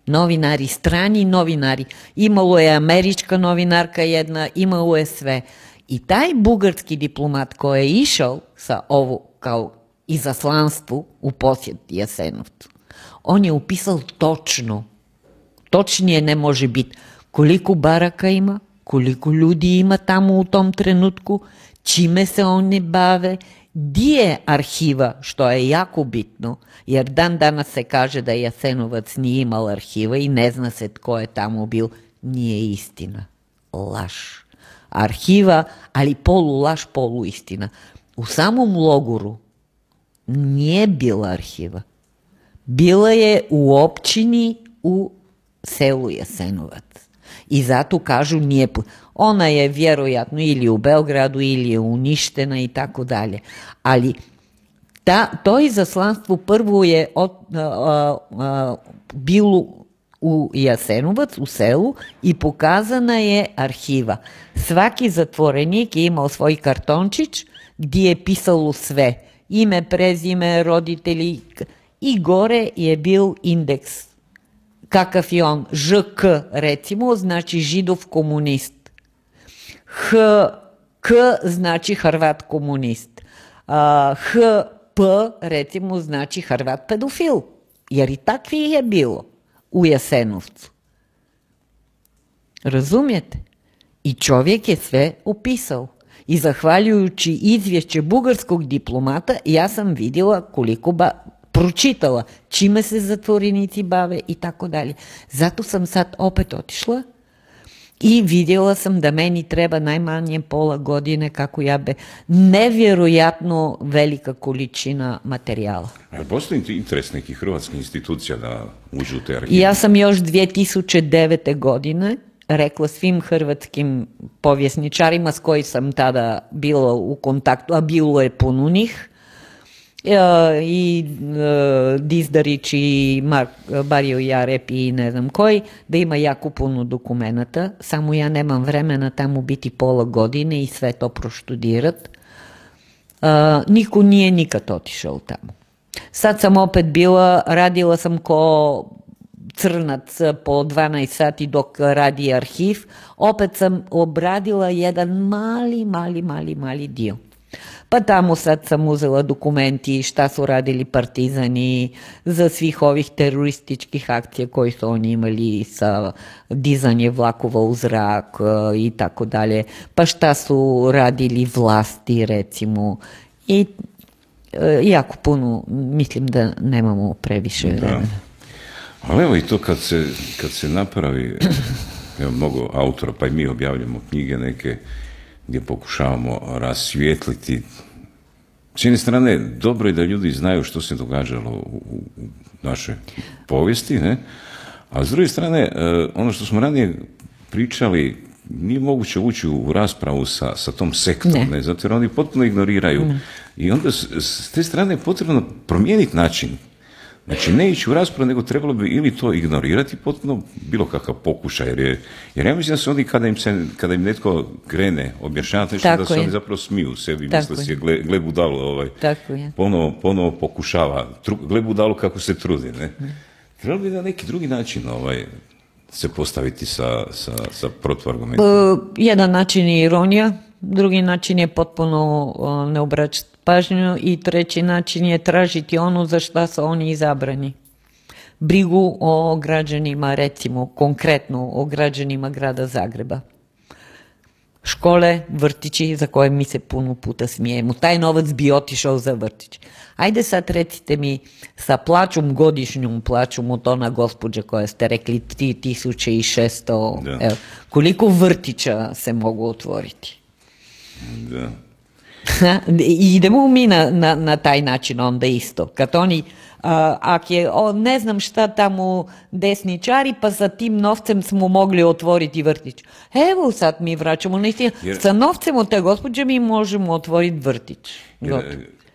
novinari, strani novinari. Imalo je američka novinarka jedna, imalo je sve. I taj bugarski diplomat koji je išao sa ovo kao izaslanstvu u posjet Jasenovcu, on je upisao točno, točnije ne može biti, koliko baraka ima, koliko ljudi ima tamo u tom trenutku, čime se oni bave, gdje je arhiva, što je jako bitno, jer dan danas se kaže da Jasenovac nije imao arhiva i ne zna se tko je tamo bil. Nije istina. Laž. Arhiva, ali polu laž, polu istina. U samom logoru nije bila arhiva. Bila je u općini u selu Jasenovac. I zato kažu nije... Ona je vjerojatno ili u Beogradu ili je uništena i tako dalje. Ali to izaslanstvo prvo je bilo u Jasenovac, u selu, i pokazana je arhiva. Svaki zatvorenik je imao svoj kartončić gdje je pisalo sve. Ime, prezime, roditelji i gore je bil indeks. Kakav je on? ŽK, recimo, znači židov komunist. K znači Hrvat komunist. HP, recimo, znači Hrvat pedofil. Jer i takvi je bilo u Jasenovcu. Razumijete? I čovjek je sve opisao. I zahvaljujući izvješće bugarskog diplomata, ja sam vidjela koliko pročitala čime se zatvorenici bave i tako dalje. Zato sam sad opet otišla i vidjela sam da meni treba najmanje pola godine kako ja be nevjerojatno velika količina materijala. A postoji interes nekih hrvatskih institucija da uđu u te arhive? Ja sam još 2009. godine rekla svim hrvatskim povjesničarima s kojim sam tada bila u kontaktu, a bilo je puno njih, i Dizdarić i Barjo Jarep i ne znam koji, da ima jako puno dokumenata, samo ja nemam vremena tamo biti pola godine i sve to proštudirat. Niko nije nikad otišao tamo. Sad sam opet bila, radila sam ko crnac po 12 sati dok radi arhiv, opet sam obradila jedan mali dio. Pa tamo sad sam uzela dokumenti šta su radili partizani za svih ovih terorističkih akcija koji su oni imali sa dizanje vlakova u zrak i tako dalje. Pa šta su radili vlasti recimo i jako puno, mislim da nemamo previše vremena. Ali evo i to kad se napravi, evo mnogo autora, pa i mi objavljamo knjige neke gdje pokušavamo rasvijetliti. S jedne strane, dobro je da ljudi znaju što se događalo u našoj povijesti, ne? A s druge strane, ono što smo ranije pričali, nije moguće ući u raspravu sa tom sektom, ne, zato jer oni potpuno ignoriraju. I onda s te strane je potrebno promijeniti način. Znači, ne ići u raspravu, nego trebalo bi ili to ignorirati potpuno, bilo kakav pokušaj, jer ja mislim da se oni kada im netko krene objašnjavati nešto, da se oni zapravo smiju sebi, misle si, gle budalu, ponovo pokušava, gle budalu kako se trudi, ne? Trebalo bi na neki drugi način se postaviti sa protuargumentima. Jedan način je ironija, drugi način je potpuno ne obraćati pažnju i treći način je tražiti ono za šta su oni izabrani. Brigu o građanima, recimo konkretno o građanima grada Zagreba. Škole, vrtići za koje mi se puno puta smijemo. Taj novac bi otišao za vrtić. Ajde sad recite mi sa plaćom, godišnjom plaćom od ona gospođa koja ste rekli 3600 evo, koliko vrtića se mogu otvoriti? Da. I idemo mi na taj način onda isto. Kad oni, ako je, ne znam šta tamo desničari, pa sa tim novcem smo mogli otvoriti vrtić. Evo sad mi vraćamo, sa novcem od te gospođe mi možemo otvoriti vrtić.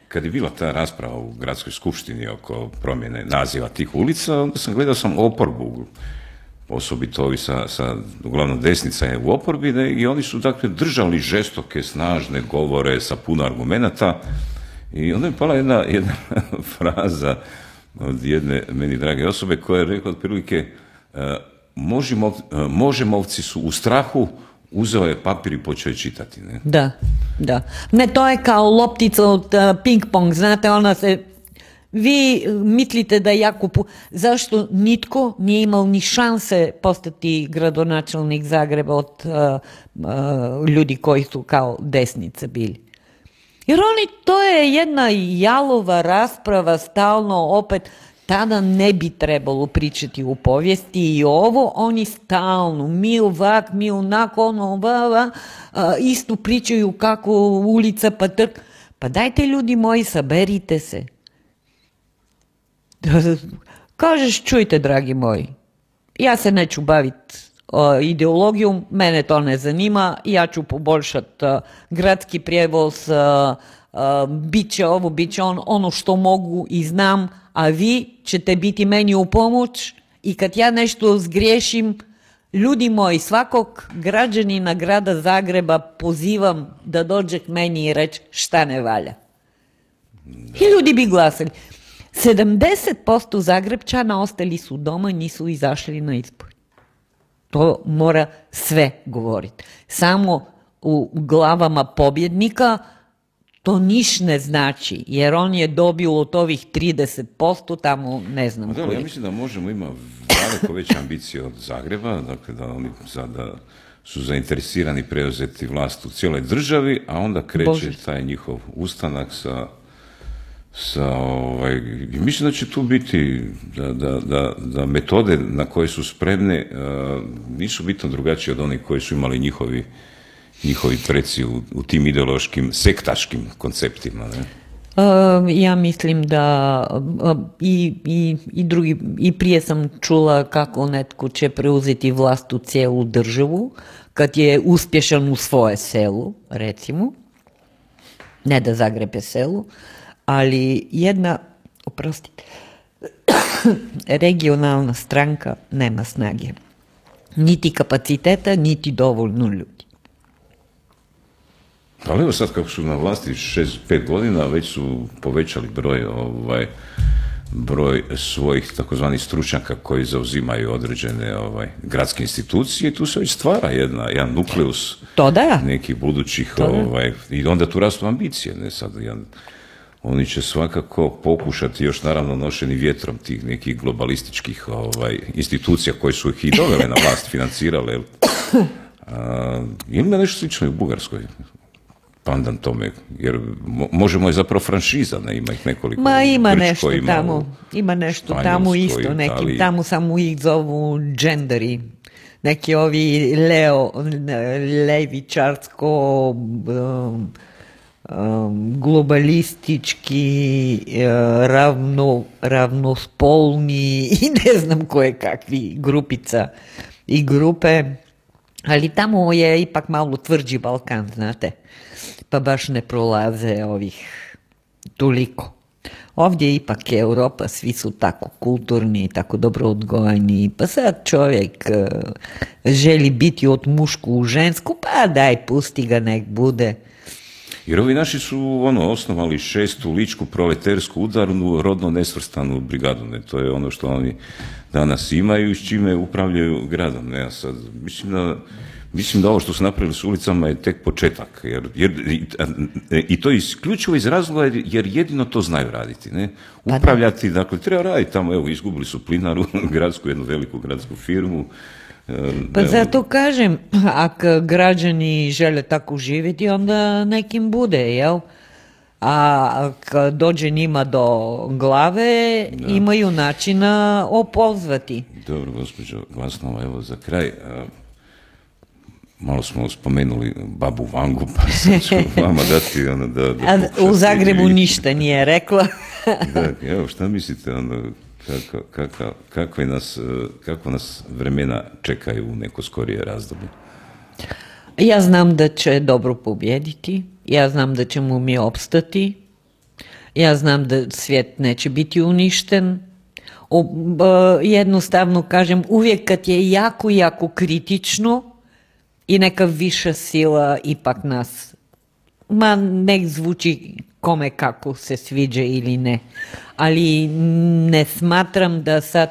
Kad je bila ta rasprava u gradskoj skupštini oko promjene naziva tih ulica, onda gledao sam oporbu, osobito ovi uglavnom desnica je u oporbi, i oni su dakle držali žestoke, snažne govore sa puno argumenata, i onda je pala jedna fraza od jedne meni drage osobe koja je rekla otprilike možemovci su u strahu, uzeo je papir i počeo je čitati. Ne? Da. Ne, to je kao loptica od ping-pong, znate, ona se... Vi mislite da jako... Zašto nitko nije imao ni šanse postati gradonačelnik Zagreba od ljudi koji su kao desnice bili? Jer to je jedna jalova rasprava stalno opet... Tada ne bi trebalo pričati u povijesti i ovo, oni stalno, mi ovak, mi onako, isto pričaju kako ulica pa trg. Pa dajte ljudi moji, saberite se. Kažeš, čujte dragi moji, ja se neću baviti ideologijom, mene to ne zanima, ja ću poboljšati gradski prijevoz, bit će ovo, bit će ono što mogu i znam, a vi ćete biti meni u pomoć i kad ja nešto zgriješim, ljudi moji, svakog građanina grada Zagreba pozivam da dođe k meni i reći šta ne valja. I ljudi bi glasali. 70% Zagrebčana ostali su doma i nisu izašli na izbor. To mora sve govoriti. Samo u glavama pobjednika to niš ne znači, jer on je dobio od ovih 30%, tamo ne znam koliko. Ja mislim da možemo imati daleko veće ambicije od Zagreba, dakle da oni sada su zainteresirani preuzeti vlast u cijeloj državi, a onda kreće taj njihov ustanak mislim da će tu biti da metode na koje su spremne nisu bitno drugačije od onih koji su imali njihovi preci u tim ideološkim, sektaškim konceptima. Ne? Ja mislim da i prije sam čula kako netko će preuzeti vlast u cijelu državu, kad je uspješan u svoje selu, recimo, ne da Zagreb je selu, ali jedna, oprostite, regionalna stranka nema snage. Niti kapaciteta, niti dovoljno ljudi. Ali evo sad kako su na vlasti 6-5 godina, već su povećali broj svojih takozvanih stručnjaka koji zauzimaju određene gradske institucije i tu se već stvara jedan nukleus nekih budućih i onda tu rastu ambicije. Ne sad, oni će svakako pokušati, još naravno nošeni vjetrom tih nekih globalističkih institucija koje su ih i dovele na vlast, financirale. Ima nešto slično i u Bugarskoj. Pandan tome, jer možemo je zapravo franšiza, ne, ima ih nekoliko. Ima nešto tamo, ima nešto tamo isto, nekim tamo samo ih zovu genderi, neki ovi levičarsko globalistički, ravnospolni i ne znam koje kakvi grupica i grupe, ali tamo je ipak malo tvrđi Balkan, znate, pa baš ne prolaze ovih toliko. Ovdje ipak je Europa, svi su tako kulturni, tako dobro odgojeni, pa sad čovjek želi biti od mušku u žensku, pa daj, pusti ga, nek bude. Jer ovi naši su osnovali 6. ličku proletersku udarnu rodno nesvrstanu brigadu. Ne? To je ono što oni danas imaju i s čime upravljaju gradom. Ne? Ja sad, mislim da ovo što su napravili s ulicama je tek početak. I to isključivo iz razloga jer jedino to znaju raditi. Ne? Upravljati, dakle, treba raditi tamo. Evo, izgubili su Plinaru, gradsku, jednu veliku gradsku firmu. Pa zato kažem, ako građani žele tako živjeti, onda nekim bude, jel? A kad dođe njima do glave, imaju načina opozvati. Dobro, gospođo Glasnova, evo za kraj, malo smo spomenuli babu Vangu, pa sad ću vama dati da u Zagrebu ništa nije rekla. Da, evo, šta mislite, kako nas vremena čekaju u neko skorije razdoblje? Ja znam da će dobro pobjediti, ja znam da ćemo mi opstati, ja znam da svijet neće biti uništen. Jednostavno kažem, uvijek kad je jako, jako kritično i neka viša sila ipak nas, nek zvuči kome kako se sviđa ili ne, ali ne smatram da sad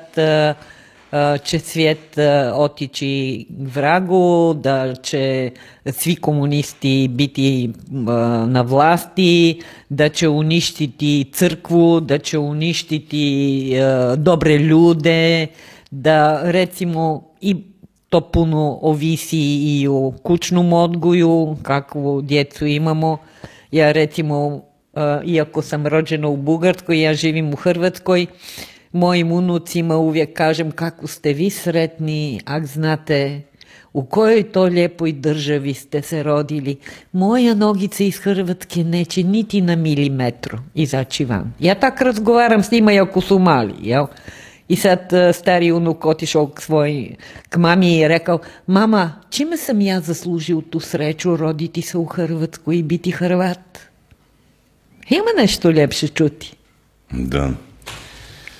će svijet otići vragu, da će svi komunisti biti na vlasti, da će uništiti crkvu, da će uništiti dobre ljude, da recimo i to puno ovisi i o kućnom odgoju, kakvu djecu imamo. Ja recimo, iako sam rođena u Bugarskoj, ja živim u Hrvatskoj, mojim unucima uvijek kažem kako ste vi sretni, ak znate u kojoj to lijepoj državi ste se rodili. Moja nogica iz Hrvatske neće niti na milimetru izaći van. Ja tak razgovaram s njima iako su mali, jel? I sad stari unuk otišao k mami i rekao, mama, čime sam ja zaslužio tu sreću roditi se u Hrvatskoj i biti Hrvat? Ima nešto ljepše čuti. Da.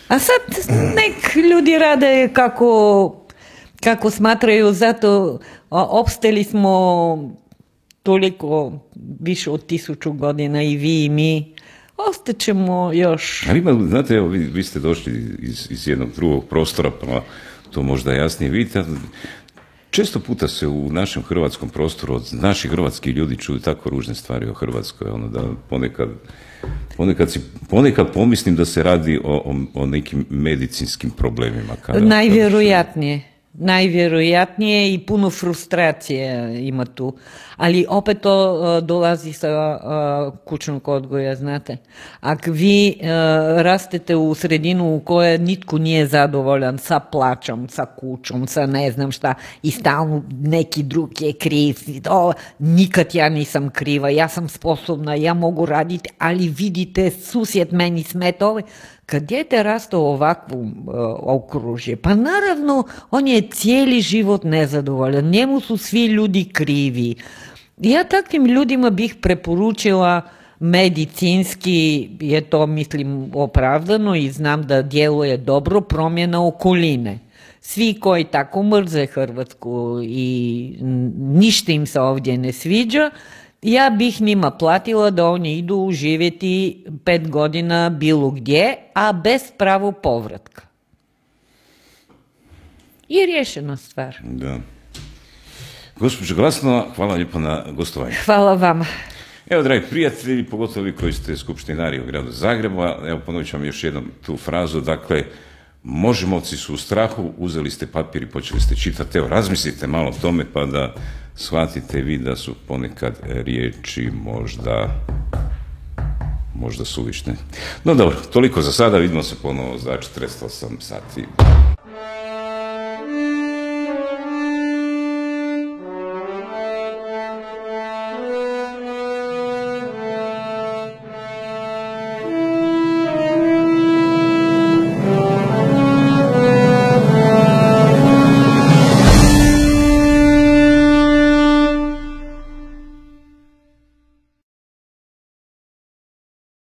A sad nek ljudi rade kako smatraju, zato opstali smo toliko više od 1000 godina i vi i mi. Ostaćemo još. Ali ima, znate, evo, vi ste došli iz jednog drugog prostora, pa to možda jasnije vidite. Često puta se u našem hrvatskom prostoru od naših hrvatskih ljudi čuju tako ružne stvari o Hrvatskoj, da ponekad pomislim da se radi o nekim medicinskim problemima. Najvjerojatnije i puno frustracije ima tu. Ali opet to dolazi sa kućnog odgoja, znate. Ako vi rastete u sredinu u kojoj nitko nije zadovoljan sa plaćom, sa kućom, sa ne znam šta, i stalno neki drugi je kriv, nikad ja nisam kriva, ja sam sposobna, ja mogu raditi, ali vidite, susjed meni smeta. Kad dijete raste u ovakvom okružje, pa naravno on je cijeli život nezadovoljan, njemu su svi ljudi krivi. Ja takvim ljudima bih preporučila, medicinski je to, mislim, opravdano i znam da djeluje dobro, promjena okoline. Svi koji tako mrze Hrvatsku i ništa im se ovdje ne sviđa, ja bih njima platila da oni idu živjeti 5 godina bilo gdje, a bez pravo povratka. I riješena stvar. Da. Gospođo Glasnova, hvala lijepo na gostovanju. Hvala vama. Evo, dragi prijatelji, pogotovo vi koji ste skupštinari u gradu Zagreba, evo ponovit ću vam još jednom tu frazu, dakle, Možemovci su u strahu, uzeli ste papir i počeli ste čitati. Evo, razmislite malo o tome pa da shvatite vi da su ponekad riječi možda suvišne. No dobro, toliko za sada, vidimo se ponovo za 48 sati.